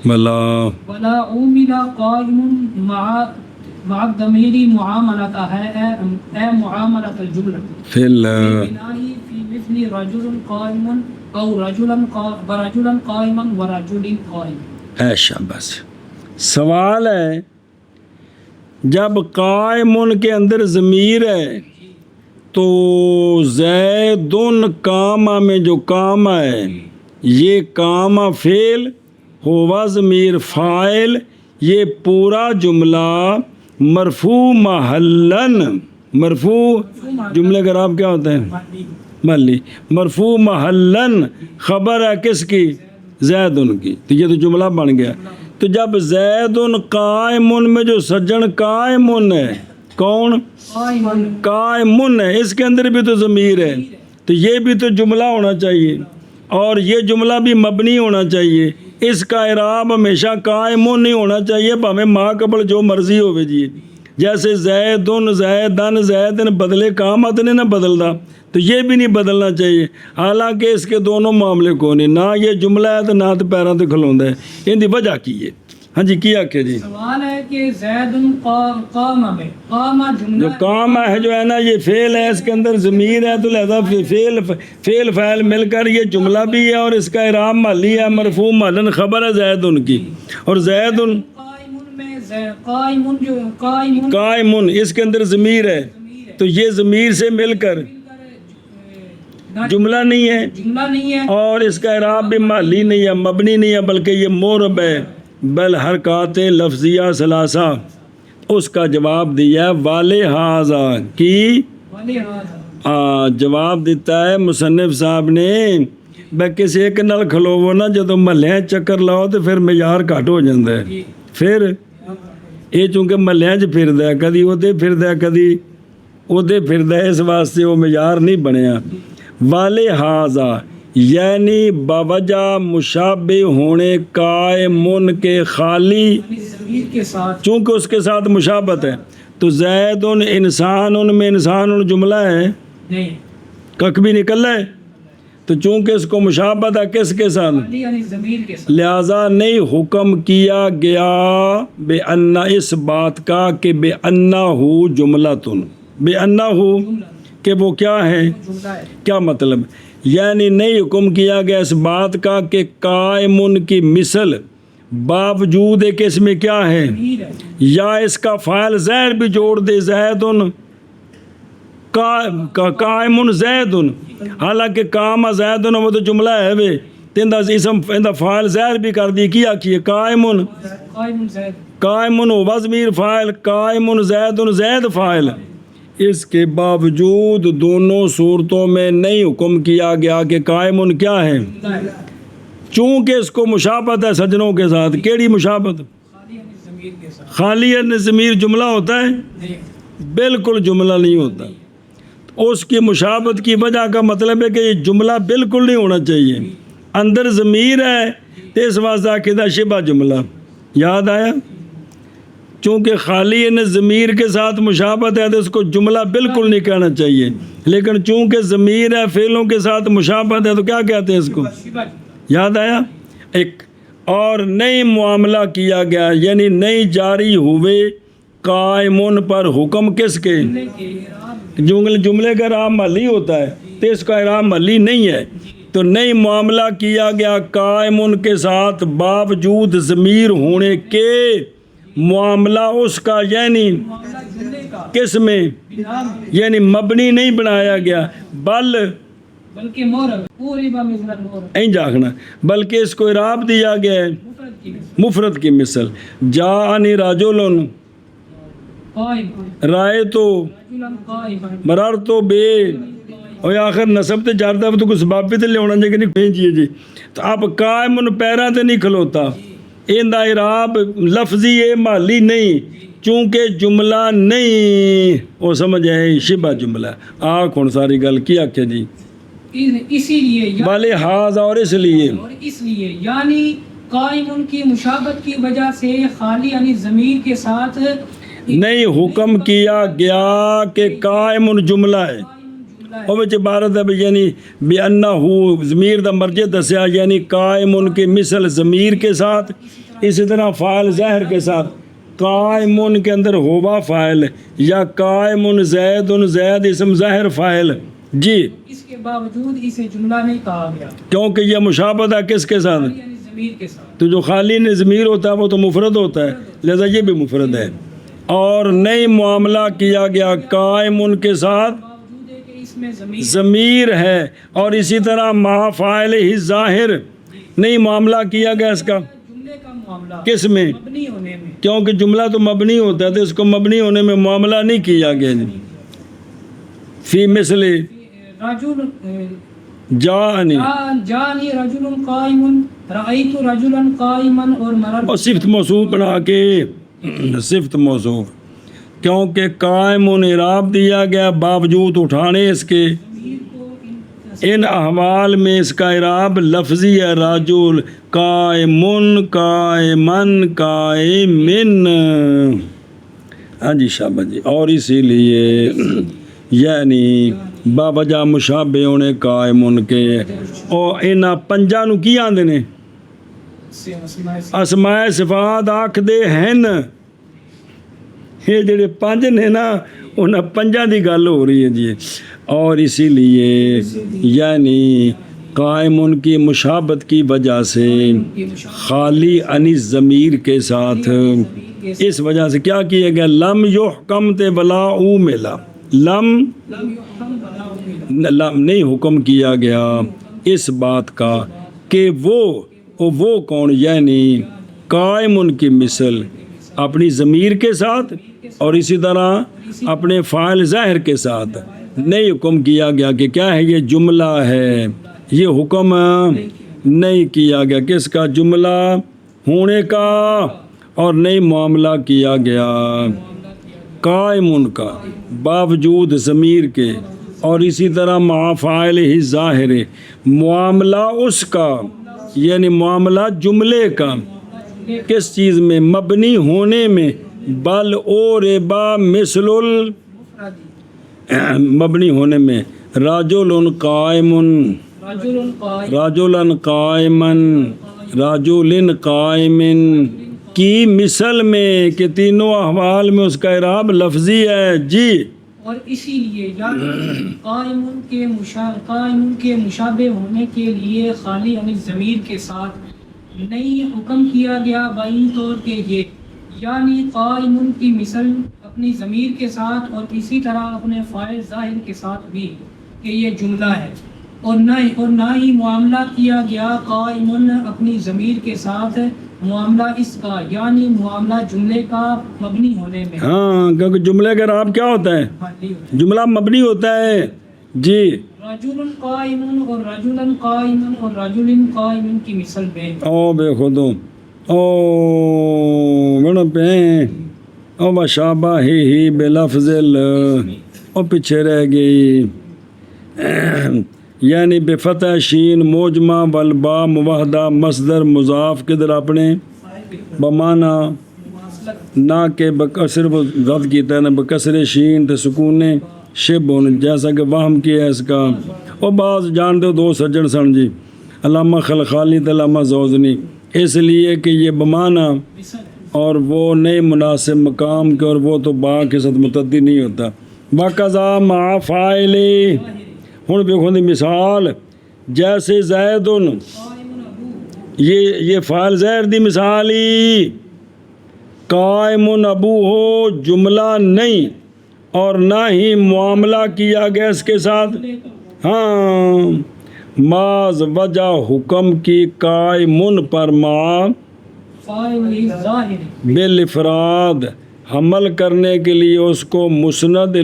ولا عومل قائم مع الضمیر معاملتہ ہے معاملت الجملہ فی بنائی فی مثل رجل قائم او رجلا قائما ورجل قائم ایشا بس سوال ہے جب قائمن کے اندر ضمیر ہے تو زید قامہ میں جو قامہ ہے یہ قامہ فعل ہوا ضمیر فاعل یہ پورا جملہ مرفوع محلن مرفوع جملے کا راب کیا ہوتا ہے محلی مرفوع محلن خبر ہے کس کی زید کی تو یہ تو جملہ بن گیا تو جب زید قائمن میں جو سجن قائمن ہے کون قائمن ہے اس کے اندر بھی تو ضمیر ہے تو یہ بھی تو جملہ ہونا چاہیے اور یہ جملہ بھی مبنی ہونا چاہیے اس کا اعراب ہمیشہ قائمن نہیں ہونا چاہیے بھاویں ما قبل جو مرضی ہوئے جی جیسے زیدن زیدن زیدن بدلے قامت نے نہ بدلدا تو یہ بھی نہیں بدلنا چاہیے حالانکہ اس کے دونوں معاملے کو نہیں نہ یہ جملہ ہے تو نہ تو پیروں تے کھلوندا ہے ان دی وجہ کی ہے ہاں جی کیا کہ جی سوال ہے کہ زید قامہ میں قامہ جملہ جو قامہ ہے جو ہے نا یہ فعل ہے اس کے اندر ضمیر ہے تو لہذا فعل فاعل مل کر یہ جملہ بھی ہے اور اس کا اعراب محلی ہے مرفوع محلن خبر ہے زید کی اور زید قائمن اس کے اندر ضمیر ہے تو یہ ضمیر سے مل کر جملہ نہیں ہے جملہ نہیں ہے، اور اس کا اعراب بھی محلی نہیں ہے، مبنی نہیں ہے، بلکہ یہ مورب ہے، بل حرکات لفظیہ ثلاثہ۔ اس کا جواب دیا والہذا کی ولہذا جواب دیتا ہے مصنف صاحب نے بے کسی ایک نال کھلوو نا جدو محلے چکر لاؤ تو پھر معیار گھٹ ہو جاتا ہے۔ پھر یہ چونکہ محلے چ پھردا ہے، کدی وہ پھردا ہے کدی وہ پھردا ہے، اس واسطے وہ معیار نہیں بنیا۔ والہذا یعنی باوجہ مشابہ ہونے قائمن کے خالی، ضمیر کے ساتھ چونکہ اس کے ساتھ مشابہت ہے تو زید انسان ان میں انسان جملہ ہے، نہیں، کک بھی نکل ہے، تو چونکہ اس کو مشابہت ہے کس کے ساتھ، خالی یعنی ضمیر کے ساتھ، لہذا نہیں حکم کیا گیا بے انا اس بات کا کہ بے انا ہو جملتن، بے انا ہو کہ وہ کیا ہے، جملہ ہے، کیا مطلب، یعنی نہیں حکم کیا گیا اس بات کا کہ قائمن کی مثل باوجود کہ اس میں کیا ہے، ضمیر ہے، یا اس کا فاعل زہر بھی جوڑ دے زیدن قائمن زیدن، حالانکہ کام زیدن وہ تو جملہ ہے وے تندہ اسم اندہ فاعل زہر بھی کر دی کیا کیے قائمن، قائم زید، قائمن و ضمیر فاعل، قائمن زیدن زید فاعل۔ اس کے باوجود دونوں صورتوں میں نہیں حکم کیا گیا کہ قائمن کیا ہے، جملہ ہے، چونکہ اس کو مشابہت ہے سجنوں کے ساتھ۔ کیڑی مشابہت؟ خالی یعنی ضمیر کے ساتھ، خالی ضمیر جملہ ہوتا ہے؟ نہیں، بالکل جملہ نہیں ہوتا۔ اس کی مشابہت کی وجہ کا مطلب ہے کہ یہ جملہ بالکل نہیں ہونا چاہیے، اندر ضمیر ہے تو اس واسطہ کہتا شبہ جملہ، یاد آیا؟ چونکہ خالی ضمیر کے ساتھ مشابہت ہے تو اس کو جملہ بالکل نہیں کہنا چاہیے، لیکن چونکہ ضمیر ہے فعلوں کے ساتھ مشابہت ہے تو کیا کہتے ہیں اس کو، شبہ، یاد آیا؟ ایک اور نہیں معاملہ کیا گیا یعنی نہیں جاری ہوئے قائمون پر حکم کس کے، جملے کے اعراب، جملے کا اعراب محلی ہوتا ہے تو اس کا اعراب محلی نہیں ہے، تو نہیں معاملہ کیا گیا قائمون کے ساتھ باوجود ضمیر ہونے کے، معاملہ اس کا یعنی معاملہ جملے کا کس میں، بنا میں، یعنی مبنی نہیں بنایا گیا، بلکہ مورب پوری با مثل مورب، این جاگنا بلکہ اس کو اعراب دیا گیا ہے مفرد کی مثل، مفرد کی مثل، جاءنی رجل قائم، رائے تو رجلا قائما، مرار تو بے، اور آخر نصب تے جاردہ تو کچھ سباب بھی تے لے ہونا چاہیے کہ نہیں پہنچیے جی، تو اب قائمن پیرا تے نہیں کھلوتا، ان دا اعراب لفظی ہے محلی نہیں، چونکہ جملہ نہیں وہ سمجھ ہے شبہ جملہ۔ آنکھ ساری گل کی آکھے جی، اسی لیے والے ہاض اور اس لیے، اور اس لیے یعنی قائم ان کی مشابہت کی وجہ سے خالی یعنی ضمیر کے ساتھ نہیں حکم کیا گیا کہ قائم جملہ ہے، اور وچ عبارت ہے یعنی بِأَنَّهُ ضمیر دا مرجع دسیا، یعنی قائم ان کے مثل ضمیر کے ساتھ، اسی طرح فاعل ظاہر کے ساتھ، قائم ان کے اندر ہوا فاعل یا قائم زید زید اسم ظاہر فاعل جی، اس کے باوجود اسے جملہ نہیں کہا گیا کیونکہ یہ مشابہت ہے کس کے ساتھ، یعنی ضمیر کے ساتھ، تو جو خالی ضمیر ہوتا ہے وہ تو مفرد ہوتا ہے، لہذا یہ بھی مفرد ہے۔ اور نئی معاملہ کیا گیا قائم ان کے ساتھ باوجود ہے کہ اس میں ضمیر ضمیر ہے، اور اسی طرح ما فاعل ہی ظاہر نہیں معاملہ کیا گیا اس کا جملے کا معاملہ کس میں، مبنی ہونے میں، کیونکہ جملہ تو مبنی ہوتا ہے تو اس کو مبنی ہونے میں معاملہ نہیں کیا گیا جی۔ فی مثل رجل جاءنی، جانی رجل قائم، رأیت رجلا قائما، اور مرر، اور صفت موصوف بنا کے صفت موصوف، کیونکہ قائم اعراب دیا گیا باوجود اٹھانے اس کے ضمیر کو ان احوال میں اس کا اعراب لفظی ہے، رجل قائمن قائمن قائمن، ہاں جی شاباش جی، اور اسی لیے یعنی باوجہ مشابہ ہونے قائم ان کے، اور انہاں پنجاں نو کی آندے نے سے اسماء اسماء صفات آکھ دے ہن، یہ جڑے پنج نے نا انہاں پنجاں دی گل ہو رہی ہے جی، اور اسی لیے یعنی قائم ان کی مشابہت کی وجہ سے خالی انی ضمیر کے ساتھ، اس وجہ سے کیا کیا گیا، لم یحکم تے بلا او ملا، لم لم یحکم بلا نہیں حکم کیا گیا اس بات کا کہ وہ کون، یعنی قائم ان کی مثل اپنی ضمیر کے ساتھ اور اسی طرح اپنے فاعل ظاہر کے ساتھ نہیں حکم کیا گیا کہ کیا ہے یہ جملہ ہے، یہ حکم نہیں کیا گیا کس کا، جملہ ہونے کا، اور نہیں معاملہ کیا گیا قائم ان کا باوجود ضمیر کے، اور اسی طرح مع فاعل ہی ظاہر معاملہ اس کا، یعنی معاملہ جملے کا کس چیز میں، مبنی ہونے میں، بل اور با مثل مبنی ہونے میں، رجل قائم، رجل قائم، رجلا قائما، رجل قائم کی مثل میں کہ تینوں احوال میں اس کا اعراب لفظی ہے جی۔ اور اسی لیے یعنی قائم کے مشابہ ہونے کے لیے خالی یعنی ضمیر کے ساتھ نہیں حکم کیا گیا بعین طور کے یہ، یعنی قائم کی مثل اپنی ضمیر کے ساتھ اور اسی طرح اپنے فاعل ظاہر کے ساتھ بھی کہ یہ جملہ ہے، اور نہ ہی معاملہ کیا گیا قائم اپنی ضمیر کے ساتھ معاملہ اس کا، یعنی معاملہ جملے کا مبنی ہونے میں۔ ہاں کیونکہ جملے کا اعراب کیا ہوتا ہے، جملہ مبنی ہوتا ہے جی۔ رجل قائم اور رجلا قائم اور رجل قائم کی مثل میں، او بے خودو او بڑا پہ او بشابہ ہی بلفظ او پیچھے رہ گئی، یعنی بفتح شین موجمہ والبا موحدہ مصدر مضاف کدھر اپنے بمانا نہ کہ صرف رد کیتا ہے نا بکسر شین تے سکون شبن، جیسا کہ وہم کیا ہے اس کا۔ اور بعض جانتے دو سجن سن جی علامہ خلخالی تے علامہ زوزنی، اس لیے کہ یہ بمانا اور وہ نئے مناسب مقام کے، اور وہ تو با کے ساتھ متعدی نہیں ہوتا۔ وقضا مع فاعل، ہن دیکھو دی مثال جیسے زید یہ فاعل زید دی مثال ہی، قائم ابو ہو جملہ نہیں اور نہ ہی معاملہ کیا گیا اس کے ساتھ، ہاں معاذ وجہ حکم کی قائم پر مع بالافراد حمل کرنے کے لیے اس کو مسند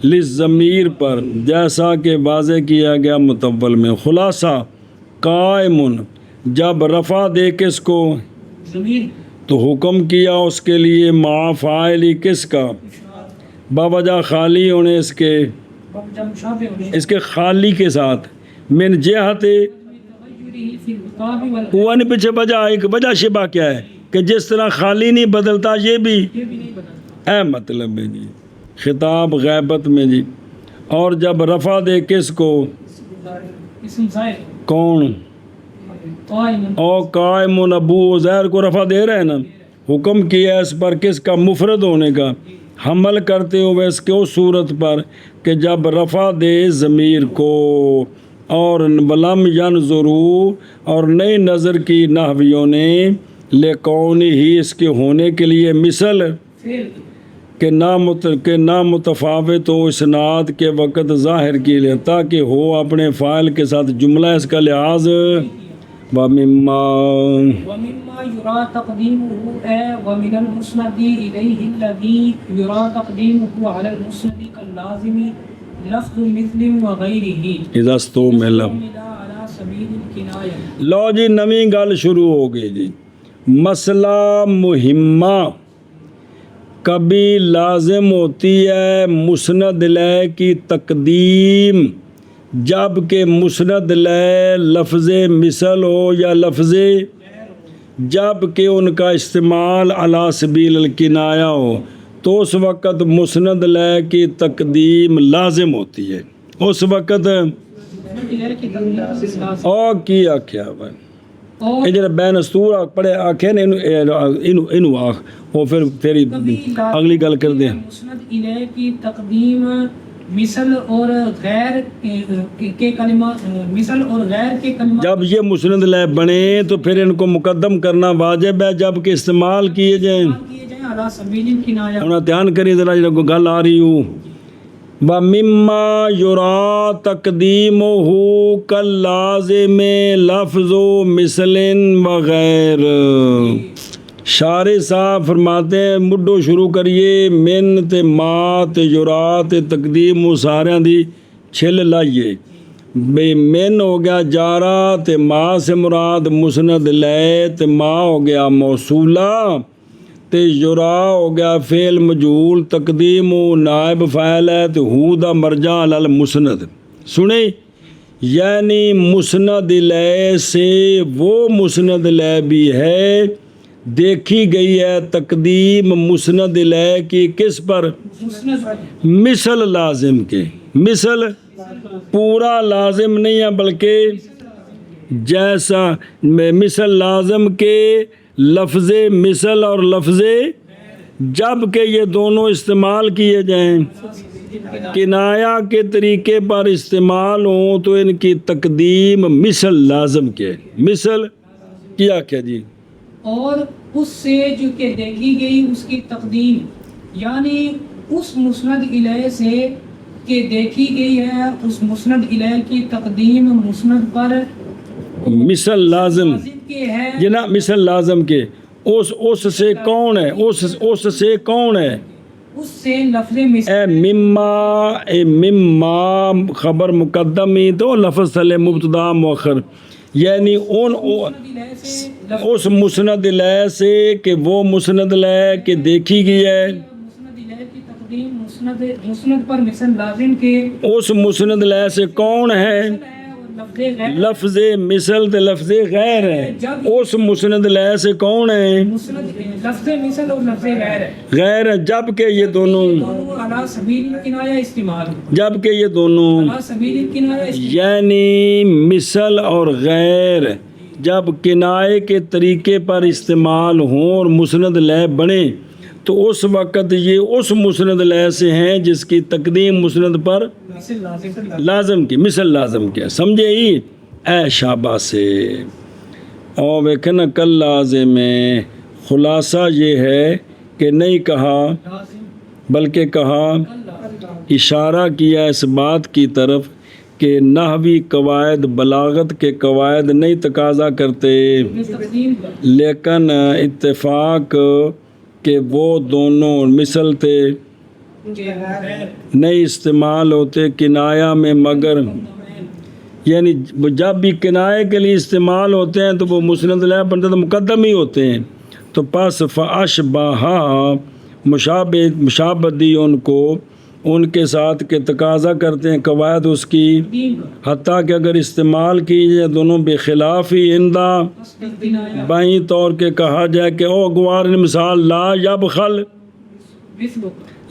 للضمیر پر، جیسا کہ واضح کیا گیا متول میں۔ خلاصہ قائم جب رفع دے کس کو تو حکم کیا اس کے لیے مع فاعل کس کا، باوجہ خالی ہونے اس کے خالی کے ساتھ، من جہت وہ نہیں پیچھے وجہ، ایک وجہ شبہ کیا ہے کہ جس طرح خالی نہیں بدلتا یہ بھی اے مطلب ہے جی خطاب غیبت میں جی۔ اور جب رفع دے کس کو، کون، او قائم ابو زہر کو رفع دے رہے ہیں نا، حکم کیا اس پر کس کا، مفرد ہونے کا، حمل کرتے ہوئے اس کے اس صورت پر کہ جب رفع دے ضمیر کو، اور ولم ینظروا اور نئی نظر کی نحویوں نے لکون ہی اس کے ہونے کے لیے مثل کہ نہ متفاوت ہو اسناد کے وقت ظاہر کی لئے تاکہ ہو اپنے فاعل کے ساتھ جملہ اس کا لحاظ وَمِمَّا يُرَى تَقْدِيمُهُ وَمِنَ الْمُسْنَدِ إِلَيْهِ الَّذِي يُرَى تَقْدِيمُهُ عَلَى الْمُسْنَدِ كَاللَّازِمِ لَفْظُ مِثْلٍ وَغَيْرِهِ اذا استعمل عَلَى سَبِيلِ الْكِنَایَةِ۔ لو جی نویں گل شروع ہو گئی جی، مسئلہ مہمہ کبھی لازم ہوتی ہے مسند لے کی تقدیم جب کہ مسند لے لفظ مثل ہو یا لفظ، جب کہ ان کا استعمال علی سبیل الکنایہ ہو تو اس وقت مسند لے کی تقدیم لازم ہوتی ہے، اس وقت اور کی آکھیا بھائی یہ جڑا بین استور پڑھے آکھے نے انو آکھ وہ پھر اگلی گل کر دیں۔ مسند الیہ کی تقدیم مثل اور غیر کے کلمات، مثل اور غیر کے کلمات، جب یہ مسند لے بنے تو پھر ان کو مقدم کرنا واجب ہے جب کہ استعمال کیے جائیں علی سبیل الکنایہ۔ انہاں دھیان کری ذرا جب گل آ رہی ہو وَمِمَّا يُرَى تَقْدِيمُهُ كَاللَّازِمِ لَفْظُ مِثْلٍ وغیر۔ شارح صاحب فرماتے ہیں مڈو شروع کریے من تے ما تے یرا تے تقدیم ساریاں دی چھل لائیے بے من ہو گیا جارا تے ما سے مراد مسند لے تے ما ہو گیا موصولہ تے یرا ہو گیا فعل مجہول تقدیم نائب فاعل ہے تے ہو دا مرجع علی المسند۔ سنیں یعنی مسند لے سے وہ مسند لے بھی ہے دیکھی گئی ہے تقدیم مسند لے کی کس پر؟ مثل لازم کے۔ مثل پورا لازم نہیں ہے بلکہ جیسا مثل لازم کے لفظ مثل اور لفظ جب کہ یہ دونوں استعمال کیے جائیں کنایا کے طریقے پر استعمال ہوں تو ان کی تقدیم مثل لازم کے۔ مثل کیا کیا جی؟ اور اس سے جو کہ دیکھی گئی اس کی تقدیم یعنی اس مسند الیہ سے کہ دیکھی گئی ہے اس مسند الیہ کی تقدیم مسند پر مثل لازم کے ہے جناب مثل لازم کے اس سے کون ہے؟ اس سے کون ہے؟ اس سے لفظ مثل اے مما خبر مقدمی تو لفظ تلے مبتدا مؤخر یعنی اس مسند لے سے کہ وہ مسند لے کہ دیکھی گئی ہے مسند الیہ کی تقدیم مسند پر مثل لازم کے اس مسند لے سے کون ہے؟ لفظ مثل تے لفظ غیر ہے۔ اس مسند لے سے کون ہے؟ لفظ مثل اور لفظ غیر ہے غیر ہے جبکہ یہ دونوں علی سبیل کنایہ استعمال جبکہ یہ دونوں علی سبیل کنایہ یعنی مثل اور غیر جب کنائے کے طریقے پر استعمال ہوں اور مسند لے بنے تو اس وقت یہ اس مسند لے سے ہیں جس کی تقدیم مسند پر مثل لازم لازم کی مثل لازم کے سمجھے ہی اے شابہ سے اور ویکھنا کل لازم میں خلاصہ یہ ہے کہ نہیں کہا بلکہ کہا اشارہ کیا اس بات کی طرف کہ نحوی قواعد بلاغت کے قواعد نہیں تقاضا کرتے لیکن اتفاق کہ وہ دونوں مثل تھے نہیں استعمال ہوتے کنایا میں مگر یعنی جب بھی کنائے کے لیے استعمال ہوتے ہیں تو وہ مسند لے بنتے تو مقدم ہی ہوتے ہیں تو پس فاشبہا مشابہت دی ان کو ان کے ساتھ کے تقاضا کرتے ہیں قواعد اس کی حتیٰ کہ اگر استعمال کی جائے دونوں بخلاف ہی اندہ بائیں طور کے کہا جائے کہ او گوار مثال لا یبخل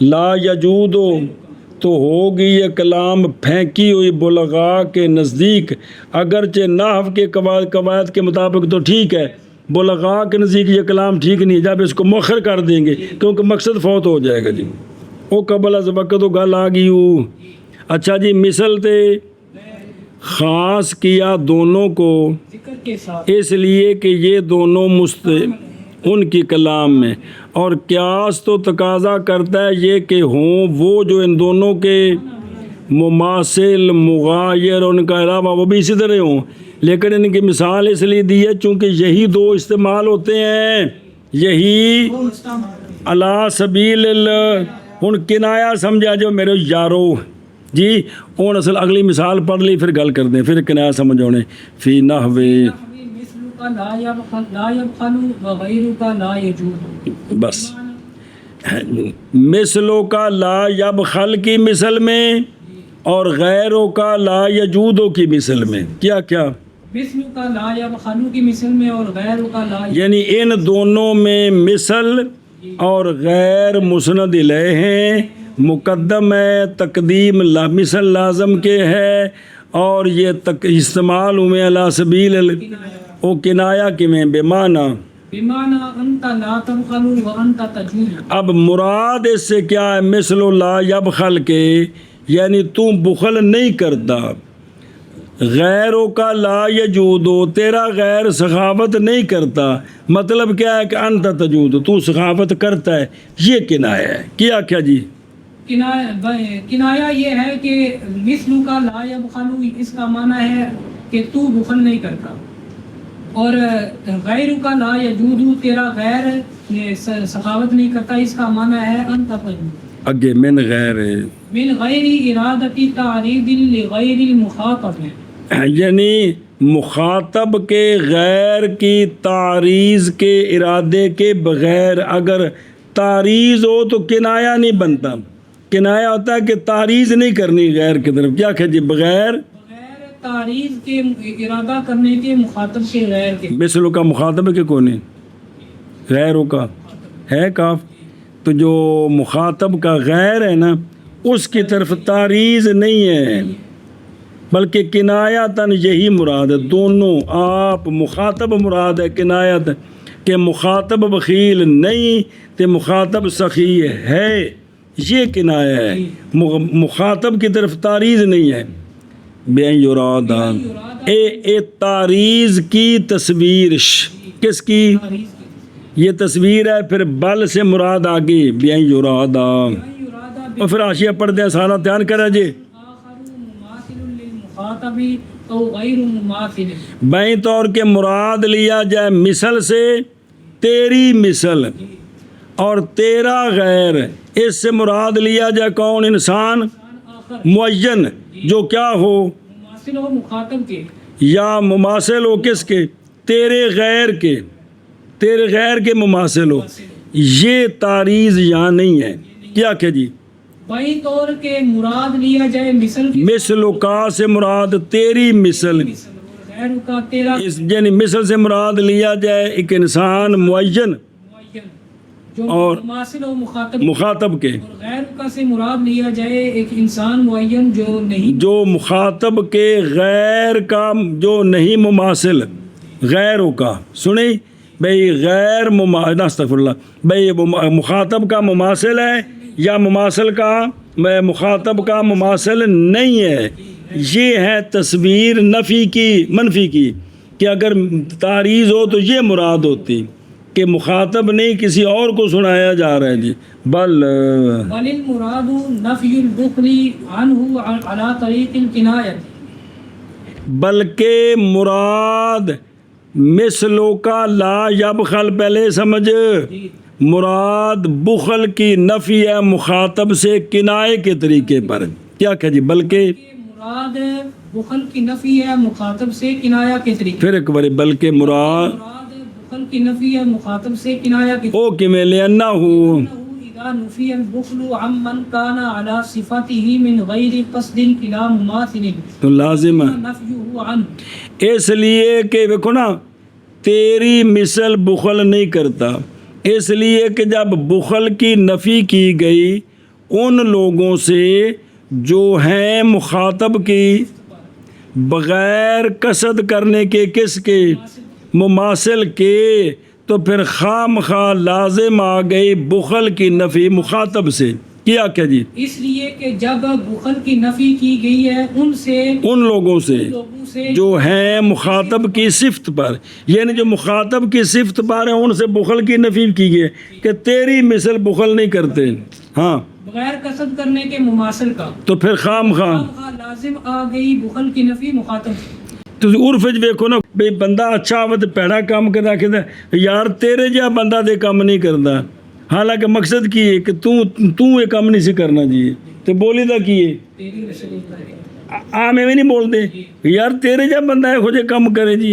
لا یجود تو ہوگی یہ کلام پھینکی ہوئی بلغاء کے نزدیک اگرچہ نحو کے قواعد کے مطابق تو ٹھیک ہے بلغاء کے نزدیک یہ کلام ٹھیک نہیں جب اس کو مؤخر کر دیں گے کیونکہ مقصد فوت ہو جائے گا جی او قبل از وقت و گل آ گئی ہوں اچھا جی مثل تے خاص کیا دونوں کو اس لیے کہ یہ دونوں ان کی کلام میں اور قیاس تو تقاضا کرتا ہے یہ کہ ہوں وہ جو ان دونوں کے مماثل مغایر ان کا علاوہ وہ بھی اسی طرح ہوں لیکن ان کی مثال اس لیے دی ہے چونکہ یہی دو استعمال ہوتے ہیں یہی علی سبیل ہن کنایا سمجھا جو میرے یارو جی ہن اصل اگلی مثال پڑھ لی پھر گل کر دیں پھر کنایا سمجھ آنے فی نحو بس مثلوں کا لا یبخل کی مثل میں اور غیروں کا لا یجودوں کی مثل میں کیا مثل کا لا یبخلو کی مثل میں اور غیروں کا لا یعنی ان دونوں میں مثل اور غیر مسند الیہ ہیں مقدم ہے تقدیم مثل لازم کے ہے اور یہ استعمال ہوئے علی سبیل او کنایا کی میں بمعنی انت لا تبخلو وانت تجود اب مراد اس سے کیا ہے مثل لا یبخل کے یعنی تو بخل نہیں کرتا غیروں کا لا یجودو تیرا غیر سخاوت نہیں کرتا مطلب کیا ہے کہ انت تجود تو سخاوت کرتا ہے یہ کنایا ہے کیا جی کنایا یہ ہے کہ مثل کا لا یبخلو، اس کا معنی ہے کہ تو بخل نہیں کرتا، اور غیر کا لا یجودو، تیرا غیر سخاوت نہیں کرتا، اس کا معنی ہے انت طیب۔ اگے من غیر من غیر ارادتی تعریض لغیر المخاطب ہے، یعنی مخاطب کے غیر کی تعریض کے ارادے کے بغیر، اگر تعریض ہو تو کنایا نہیں بنتا، کنایا ہوتا ہے کہ تعریض نہیں کرنی غیر کی طرف، کیا کہ جی بغیر تعریض کے ارادہ کرنے کے مخاطب کے غیر کے، مثلوں کا مخاطب ہے کہ کون ہے، غیروں کا ہے کاف، تو جو مخاطب کا غیر ہے نا اس کی طرف تعریض نہیں ہے، بلکہ کنایتاً یہی مراد ہے، دونوں آپ مخاطب مراد ہے کنایت، کہ مخاطب بخیل نہیں تے مخاطب سخی ہے، یہ کنایا ہے، مخاطب کی طرف تعریض نہیں ہے۔ بے یراد اے تعریض کی تصویر، کس کی؟ یہ تصویر ہے، پھر بل سے مراد آگے بے یراد، اور پھر حاشیہ پڑھ دیں، سارا دھیان کرا جی۔ بائیں طور کے مراد لیا جائے مثل سے تیری مثل، اور تیرا غیر، اس سے مراد لیا جائے کون؟ انسان معین، جو کیا ہو، مماثل ہو مخاطب کے، یا مماثل ہو کس کے؟ تیرے غیر کے، تیرے غیر کے مماثل ہو، یہ تعریض یہاں نہیں ہے، کیا کہ جی بائیں طور کے مراد لیا جائے مثل کی، مثل کا سے مراد تیری مثل، غیر کا تیرا، یعنی مثل سے مراد لیا جائے ایک انسان معین جو اور مماثل ہو مخاطب، مخاطب کے، اور غیر کا سے مراد لیا جائے ایک انسان معین جو نہیں، جو مخاطب کے غیر کا جو نہیں مماثل، غیروں کا، سنیں بھئی غیر استغفر اللہ، بھئی مخاطب کا مماثل ہے یا مماثل کا مخاطب کا مماثل نہیں ہے، یہ ہے تصویر نفی کی، منفی کی، کہ اگر تعریض ہو تو یہ مراد ہوتی کہ مخاطب نہیں کسی اور کو سنایا جا رہا ہے جی، بل المراد نفی البخل عنہ علی طریق الکنایت، بلکہ مراد مثلوں کا لا یبخل، پہلے سمجھ، مراد بخل کی نفی ہے مخاطب سے کنائے کے طریقے پر، کیا کہ جی بلکہ مراد بخل کی نفی ہے مخاطب سے کنایا کے طریقے، پھر ایک بار بلکہ مراد بخل کی نفی ہے مخاطب سے کنایا کے او کہ میں لینا ہوں، اذا نفی البخل عمن كان على صفته من غیر قصد الى مماثل تو لازم ہے نفیہ عنہ، اس لیے کہ دیکھو نا تیری مثل بخل نہیں کرتا، اس لیے کہ جب بخل کی نفی کی گئی ان لوگوں سے جو ہیں مخاطب کی بغیر قصد کرنے کے، کس کے؟ مماثل کے، تو پھر خام خواہ لازم آ گئی بخل کی نفی مخاطب سے، کیا کہ جی اس لیے کہ جب بخل کی نفی کی گئی ہے ان سے، ان لوگوں سے جو ہیں مخاطب کی صفت پر، یعنی جو مخاطب کی صفت پر ہیں ان سے بخل کی نفی کی گئی کہ تیری مثل بخل نہیں کرتے، ہاں بغیر قصد کرنے کے مماثل کا، تو پھر خام خواہ لازم آ گئی بخل کی نفی مخاطب۔ تو عرف وچ ویکھو نا بھئی بندہ اچھا ہوے تے پیڑا کام کردا کہندا یار تیرے جہا بندہ تے کام نہیں کردا، حالانکہ مقصد کی ہے کہ تو یہ کام نہیں سی کرنا جی، تے بولی دا کی ہے عام میں نہیں بولتے یار تیرے جہا بندہ ہے خوجے کام کرے جی،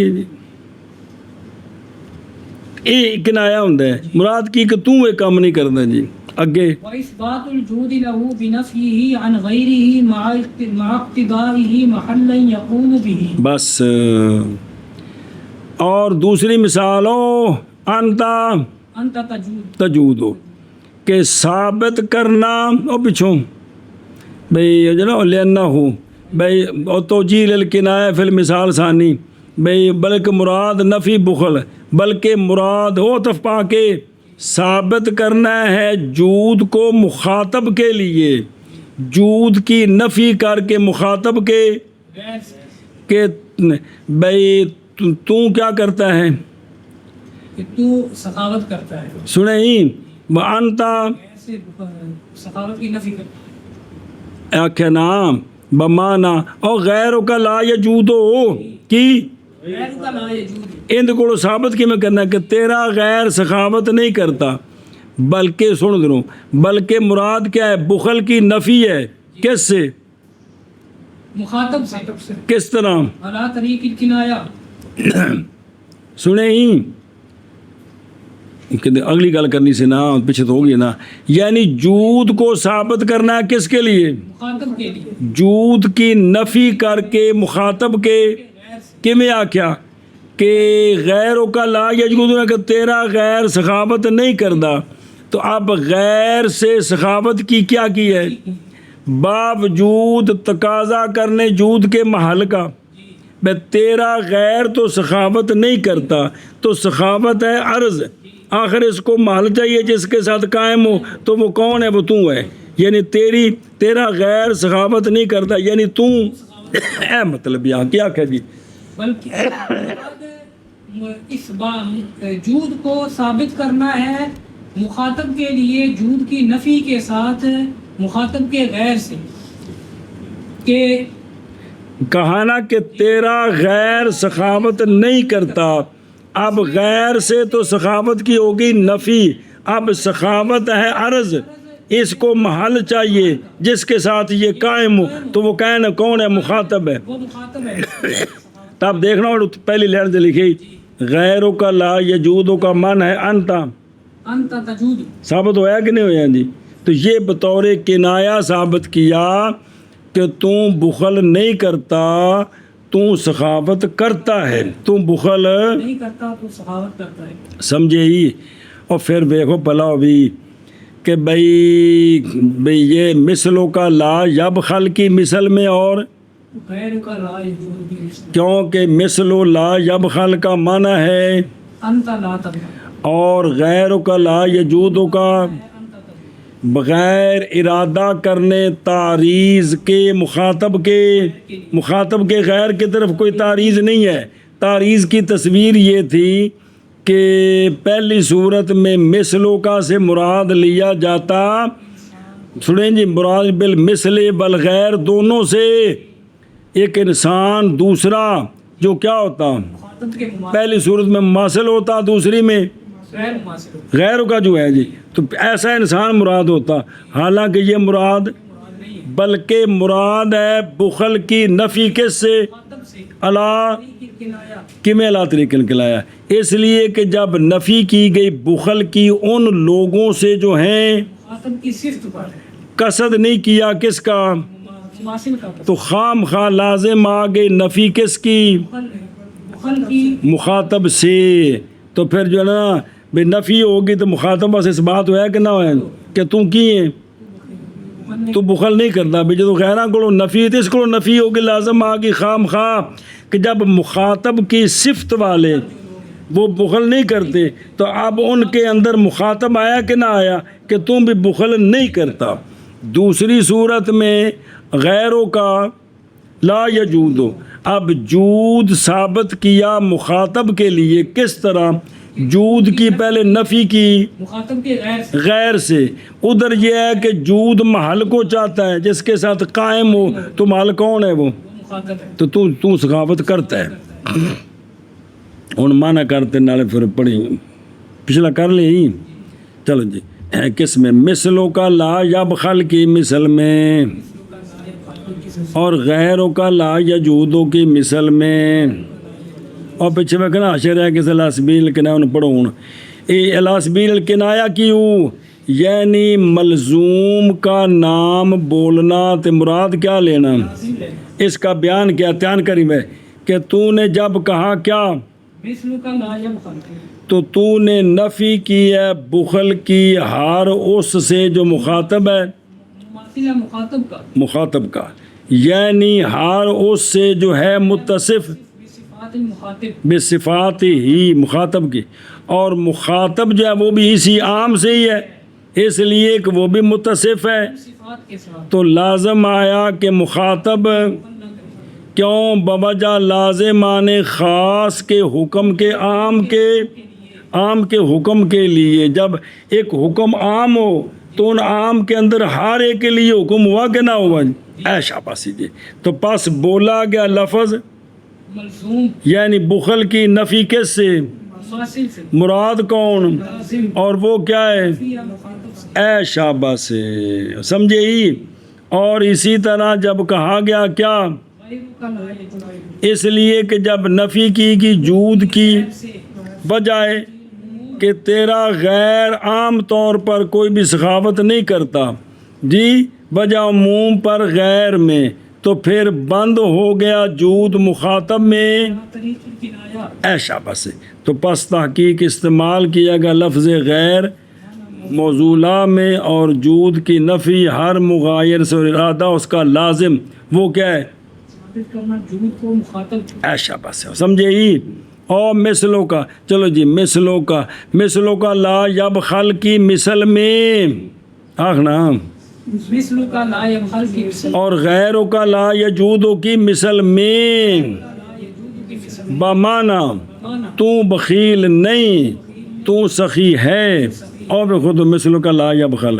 یہ کنایا ہوندا ہے، مراد کی کہ تو یہ کام نہیں کرنا جی۔ اگے وَإِثْبَاتُ الْجُودِ لَهُ بِنَفْيِهِ عَنْ غَيْرِهِ مَعَ اقْتِضَائِهِ مَحَلًّا يَقُومُ بِهِ، بس، اور دوسری مثال ہو انت تجود ہو کہ ثابت کرنا، اور پچھوں بھئی جو نا لینا ہو بھئی اور توجیل الکنایہ فی المثال ثانی، بھئی بلکہ مراد نفی بخل، بلکہ مراد ہو تفپا کے ثابت کرنا ہے جود کو مخاطب کے لیے، جود کی نفی کر کے مخاطب کے کہ بھئی تو کیا کرتا ہے، کہ تو سخاوت کرتا ہے، سنیں وانتا ایسے سخاوت کی نفی کرتا ہے، آخیا نا بمانا اور غیر کا لا یجود کی غیر کا لا یجوز اند کو ثابت کی میں کرنا کہ تیرا غیر سخاوت نہیں کرتا، بلکہ سن دوں بلکہ مراد کیا ہے؟ بخل کی نفی ہے، کس سے؟ مخاطب سے، کس طرح؟ علی طریق الکنایہ، سنے ہی اگلی گل کرنی سے نا پیچھے تو ہوگی نا، یعنی جود کو ثابت کرنا ہے کس کے لیے؟ مخاطب کے لیے، جود کی نفی کر کے مخاطب کے میں آکھیا کہ غیروں کا لا یجود کہ تیرا غیر سخاوت نہیں کرتا، تو اب غیر سے سخاوت کی کیا کی ہے؟ باوجود تقاضا کرنے جود کے محل کا، بے تیرا غیر تو سخاوت نہیں کرتا، تو سخاوت ہے عرض، آخر اس کو محل چاہیے جس کے ساتھ قائم ہو، تو وہ کون ہے؟ وہ تو ہے، یعنی تیرا غیر سخاوت نہیں کرتا، یعنی تو اے مطلب یہاں کیا کہ جی بلکہ اس جود کو ثابت کرنا ہے مخاطب کے لیے جود کی نفی کے ساتھ مخاطب کے غیر سے، کہ کہا نا کہ تیرا غیر سخاوت نہیں کرتا، اب غیر سے تو سخاوت کی ہوگی نفی، اب سخاوت ہے عرض، اس کو محل چاہیے جس کے ساتھ یہ قائم ہو، تو وہ کہنا کون ہے؟ مخاطب ہے۔ وہ مخاطب ہے، تب دیکھنا پہلی لہر سے لکھی غیروں کا لا یجودوں کا من ہے انتا، انت تجود، ثابت ہوا کہ نہیں ہوا جی؟ تو یہ بطور کنایا ثابت کیا کہ تو بخل نہیں کرتا، تو سخاوت کرتا ہے، تو بخل نہیں کرتا تو سخاوت کرتا ہے، سمجھے ہی۔ اور پھر دیکھو بھلا بھی کہ بھئی یہ مثلوں کا لا یبخل کی مثل میں، اور غیر کا لا یجود بھی اس میں، کیونکہ مثل و لا یبخل کا معنی ہے، انت لا تبخل، اور غیر کا لا یجودوں کا انت تبخل، بغیر ارادہ کرنے تعریض کے مخاطب کے غیر کی طرف کوئی تعریض نہیں ہے۔ تعریض کی تصویر یہ تھی کہ پہلی صورت میں مثلوں کا سے مراد لیا جاتا، سنیں جی، مراد بالمثل بالغیر دونوں سے، ایک انسان دوسرا جو کیا ہوتا، مخاطب کے پہلی صورت میں مماثل ہوتا، دوسری میں غیر مماثل غیر کا جو ہے جی، تو ایسا انسان مراد ہوتا، حالانکہ یہ مراد بلکہ مراد ہے بخل کی نفی کس سے؟ مخاطب سے، اللہ طریق الکنایہ، کمیں لا طریق الکلایا، اس لیے کہ جب نفی کی گئی بخل کی ان لوگوں سے جو ہیں، مخاطب کی صفت پر ہے، قصد نہیں کیا کس کا، مماثل کا تو خام خواہ لازم آ گئی نفی کس کی؟ بخل کی مخاطب سے، تو پھر جو ہے نا بے نفی ہوگی تو مخاطبہ سے اس بات ہوا ہے کہ نہ ہوا ہے کہ تو کی ہے تو بخل نہیں کرتا، بھی جو غیرہ کو نفی تھی اس کو نفی ہوگی، لازم آگی خام خواہ کہ جب مخاطب کی صفت والے وہ بخل نہیں کرتے، تو اب ان کے اندر مخاطب آیا کہ نہ آیا کہ تم بھی بخل نہیں کرتا۔ دوسری صورت میں غیروں کا لا یجود، اب جود ثابت کیا مخاطب کے لیے، کس طرح؟ جود کی پہلے نفی کی مخاطب کے غیر سے، غیر سے، ادھر یہ ہے کہ جود محل کو چاہتا ہے جس کے ساتھ قائم ہو، تو محل کون ہے؟ وہ مخاطب ہے، تو تو سخاوت کرتا ہے۔ ان مانا کرتے نالے پھر پڑھی پچھلا کر لی، چلو جی کس میں؟ مثلوں کا لا یبخل کی مثل میں، اور غیروں کا لا یجودوں کی مثل میں، اور پیچھے میں کہنا حشر ہے کس الاسبیل الکنایہ انہوں پڑھو ہوں، الاسبیل الکنایہ کیوں؟ یعنی ملزوم کا نام بولنا، تے مراد کیا لینا، اس کا بیان کیا تیان کری میں کہ تو نے جب کہا کیا، مثل کا لا یبخل، تو نے نفی کی ہے بخل کی ہار اس سے جو مخاطب ہے، مماثل ہے مخاطب کا، یعنی ہار اس سے جو ہے متصف بصفات المخاطب، بصفات ہی مخاطب کی، اور مخاطب جو ہے وہ بھی اسی عام سے ہی ہے، اس لیے کہ وہ بھی متصف ہے، صفات کے ساتھ، تو لازم آیا کہ مخاطب کیوں؟ بوجہ لازم آنے خاص کے حکم کے عام کے حکم کے لیے، جب ایک حکم عام ہو تو ان عام کے اندر ہر ایک کے لیے حکم ہوا کہ نہ ہوا؟ اے شاباشی جی. تو پس بولا گیا لفظ ملزوم یعنی بخل کی نفی کس سے؟ فاصل سے مراد کون؟ لازم اور وہ کیا ہے؟ یا مخاطب سے اے شاباش سے. سمجھے ہی؟ اور اسی طرح جب کہا گیا کیا؟ غیر کا لائق اس لیے کہ جب نفی کی گی جود کی سے بجائے کہ تیرا غیر عام طور پر کوئی بھی سخاوت نہیں کرتا جی، وجہ عموم پر غیر میں، تو پھر بند ہو گیا جود مخاطب میں. طریق الکنایا اے شاباش سے. تو پس تحقیق استعمال کیا گیا لفظ غیر موضوعہ میں، اور جود کی نفی ہر مغایر سے ارادہ اس کا لازم وہ کیا ہے؟ ثابت کرنا جود کو مخاطب اے شاباش سے. سمجھے ہی؟ اور مثلوں کا، چلو جی مثلوں کا لا یبخل کی مثل میں آخنا، مثل کا لا یبخل کی مثل اور غیروں کا لا یجودوں کی مثل میں یجود کی مثل بمانا مانا تو بخیل نہیں تو سخی ہے. اور پھر خود مثلوں کا لا یبخل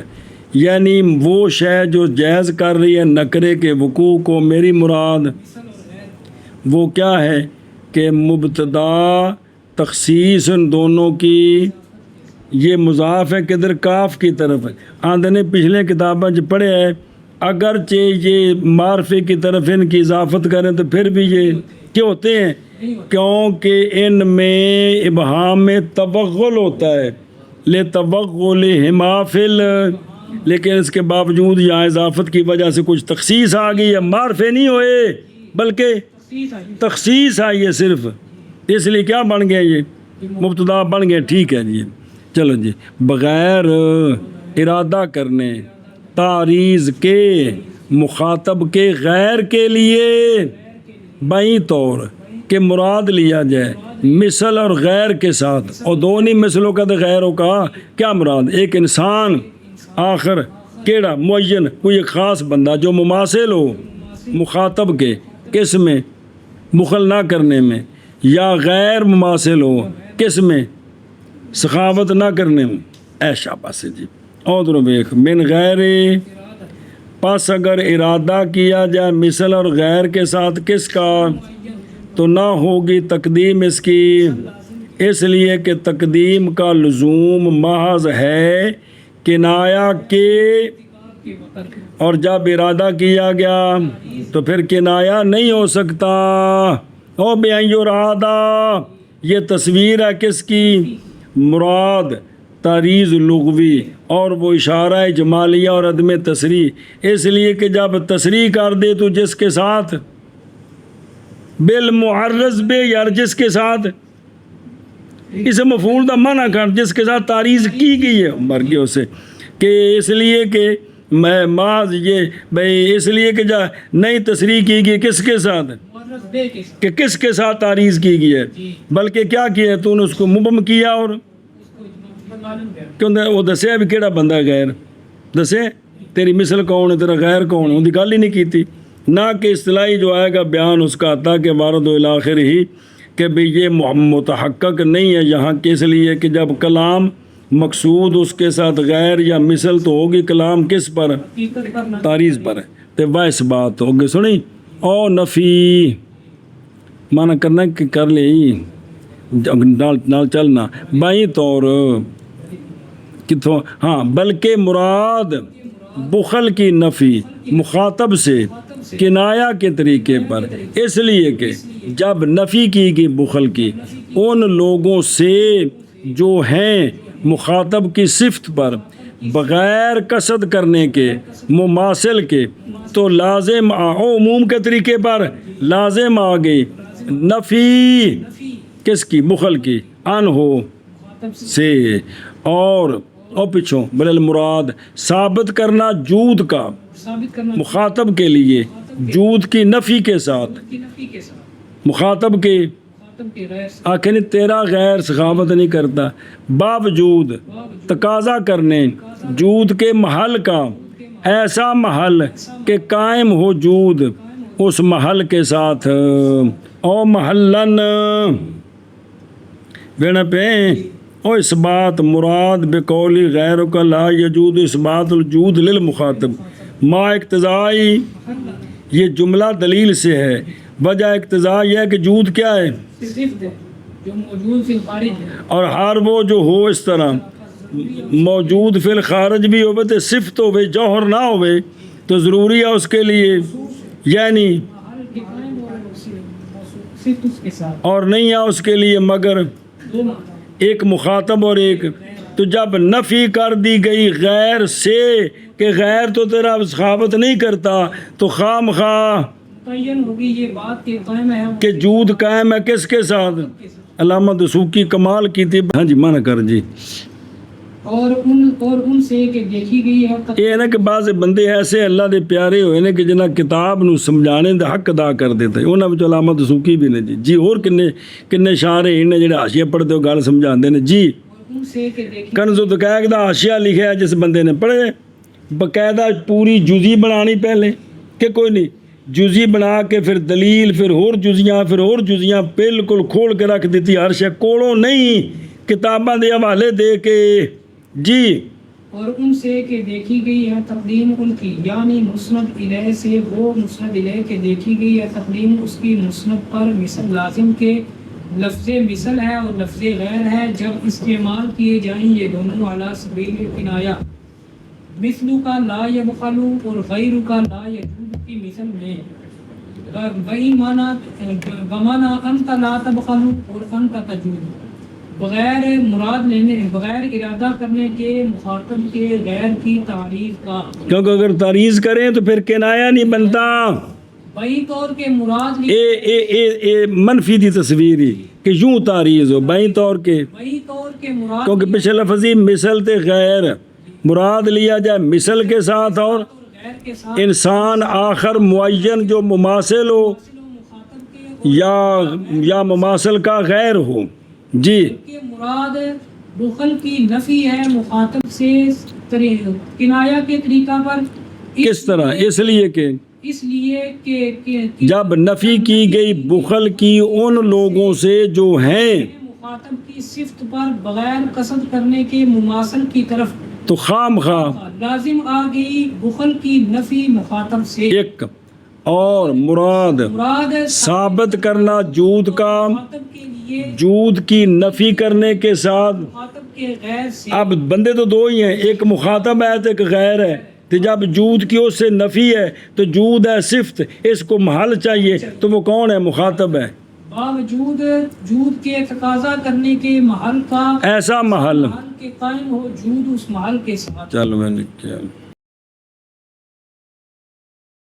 یعنی وہ شے جو جائز کر رہی ہے نکرے کے وقوع کو. میری مراد وہ کیا ہے کہ مبتدا تخصیص ان دونوں کی، یہ مضاف ہے کدھر؟ کاف کی طرف. آندھنے پچھلے کتابیں جو پڑھے ہے اگرچہ یہ معرفے کی طرف ان کی اضافت کریں تو پھر بھی یہ کیا ہوتے ہیں؟ کیونکہ ان میں ابہام میں توغل ہوتا ہے، لے توغل حمافل، لیکن اس کے باوجود یہاں اضافت کی وجہ سے کچھ تخصیص آ گئی ہے، معرفے نہیں ہوئے بلکہ تخصیص آئی ہے صرف، اس لیے کیا بن گیا؟ یہ مبتدا بن گیا. ٹھیک ہے جی. چلو جی. بغیر ارادہ کرنے تعریض کے مخاطب کے غیر کے لیے بائیں طور کہ مراد لیا جائے مثل اور غیر کے ساتھ، اور دونوں مثلوں کا تو غیروں کا کیا مراد؟ ایک انسان آخر کیڑا معین کوئی ایک خاص بندہ جو مماثل ہو مخاطب کے، کس میں؟ بخل نہ کرنے میں، یا غیر مماثل ہو کس میں؟ سخاوت نہ کرنے میں. اے شاباش جی. اور ایک من غیر، پس اگر ارادہ کیا جائے مثل اور غیر کے ساتھ کس کا، تو نہ ہوگی تقدیم اس کی، اس لیے کہ تقدیم کا لزوم محض ہے کنایا کے، اور جب ارادہ کیا گیا تو پھر کنایا نہیں ہو سکتا. او بے ارادہ، یہ تصویر ہے کس کی؟ مراد تعریض لغوی، اور وہ اشارہ ہے جمالیہ اور عدم تصریح. اس لیے کہ جب تصریح کر دے تو جس کے ساتھ بالمعرض بے، یار جس کے ساتھ اسے مفعول دا منع کر، جس کے ساتھ تعریض کی گئی ہے مر گئے اسے، کہ اس لیے کہ میں ماض یہ بھائی اس لیے کہ جا نئی تصریح کی گئی کس کے ساتھ؟ کہ کس کے ساتھ تعریض کی گئی ہے، بلکہ کیا کیا ہے تو نے اس کو مبہم کیا، اور کیوں وہ دسے بھی کیڑا بندہ غیر، دسے تیری مثل کون ہے، تیرا غیر کون ہے، ان کی گل ہی نہیں کی تھی. نہ کہ اصطلاحی جو آئے گا بیان اس کا آتا کہ وارد و الاخر ہی کہ بھئی یہ متحقق نہیں ہے یہاں کے، اس لیے کہ جب کلام مقصود اس کے ساتھ غیر یا مثل تو ہوگی کلام کس پر؟ تعریض پر ہے. تو وہ اس بات ہوگی سنی. او نفی مانا کرنا کہ کر لے نال چلنا بائیں طور کتوں، ہاں بلکہ مراد بخل کی نفی مخاطب سے کنایا کے طریقے پر، اس لیے کہ جب نفی کی گئی بخل کی ان لوگوں سے جو ہیں مخاطب کی صفت پر بغیر قصد کرنے کے مماثل کے، تو لازم عموم کے طریقے پر لازم آ گئی نفی کس کی؟ بخل کی، ان ہو سے، اور پچھوں بل المراد ثابت کرنا جود کا مخاطب کے لیے جود کی نفی کے ساتھ، مخاطب کے آخر تیرا غیر سخاوت نہیں کرتا، باوجود تقاضا کرنے جود کے محل کا، ایسا محل کہ قائم ہو جود اس محل کے ساتھ، او محلن بینا پہ اور اس بات مراد بقولی غیر کا لا یجود اس بات الجود للمخاطب ما اقتضائی، یہ جملہ دلیل سے ہے، وجہ اقتضاء یہ ہے کہ جود کیا ہے، صفت ہے جو موجود فی الخارج ہے، اور ہر وہ جو ہو اس طرح موجود فی الخارج بھی ہوئے تو صفت ہوئے جوہر نہ ہوئے تو ضروری ہے اس کے لیے، یعنی محل کے قائم اور صفت اس کے ساتھ اور نہیں ہے اس کے لیے مگر دو معنی، ایک مخاطب اور ایک، تو جب نفی کر دی گئی غیر سے کہ غیر تو تیرا سخاوت نہیں کرتا تو خام خواہ متعین ہوگی یہ بات کہ قائم ہے کہ جود قائم ہے کس کے ساتھ، علامہ دسوقی کمال کی تھی، ہاں جی منع کر جی، اور ان سے کہ دیکھی گئی ہے یہ ہے نا کہ بعض بندے ایسے اللہ دے پیارے ہوئے نے کہ جنہیں کتاب نو سمجھانے دا حق ادا کر دیتے انہاں وچ علامہ دسوقی بھی نے جی اور کنے شاعر ہیں جڑے حاشیہ پڑھتے ہو گل سمجھاندے نے جی، ان سے کہ دیکھی کنز الدقائق دا حاشیہ لکھا ہے جس بندے نے پڑھے باقاعدہ پوری جزی بنانی پہلے کہ کوئی نہیں، جزی بنا کے پھر دلیل پھر اور جزیاں بالکل کھول کے رکھ دیتی، ہر شے کولوں نہیں کتاباں دے حوالے دے کے جی، اور ان سے کہ دیکھی گئی ہے تقدیم ان کی، یعنی مسند الیہ سے وہ مسند الیہ کے دیکھی گئی ہے تقدیم اس کی مسند پر مثل لازم کے لفظ مثل ہے اور لفظ غیر ہے، جب استعمال کیے جائیں یہ دونوں علی سبیل کنایہ، مثل کا لا یبخل اور غیر کا لا یجود کی مثل میں، وہی معنی انت لا تبخل اور انت تجود، بغیر مراد لینے بغیر ارادہ کرنے کے مخاطب کے غیر کی تعریف کا، کیونکہ اگر تعریض کریں تو پھر کنایا نہیں بنتا، بئی طور کے مراد اے منفی دی تصویر ہی کہ یوں تعریض ہو بئی طور کے، بئی طور کے مراد کیونکہ پچھلے لفظی مثل تے غیر مراد لیا جائے مثل کے ساتھ اور غیر کے ساتھ انسان آخر معین جو مماثل ہو مخاطب کے یا مماثل کا غیر ہو جی، کے مراد بخل کی نفی ہے مخاطب سے کنایہ کے طریقہ پر، کس طرح، اس لیے کہ جب نفی کی گئی بخل کی ان لوگوں سے جو ہیں مخاطب کی صفت پر بغیر قصد کرنے کے مماثل کی طرف تو خام خواہ لازم آ گئی بخل کی نفی مخاطب سے، ایک اور مراد ثابت کرنا جود کا، مخاطب کے لیے جود کی نفی کرنے کے ساتھ، مخاطب کے غیر سے، اب بندے تو دو ہی ہیں، ایک مخاطب ہے تو ایک غیر ہے، تو جب جود کی اس سے نفی ہے تو جود ہے صفت، اس کو محل چاہیے تو وہ کون ہے، مخاطب ہے، باوجود جود کے تقاضا کرنے کے محل کا ایسا محل کے قائم ہو جود اس محل کے ساتھ، چلو میں نے کیا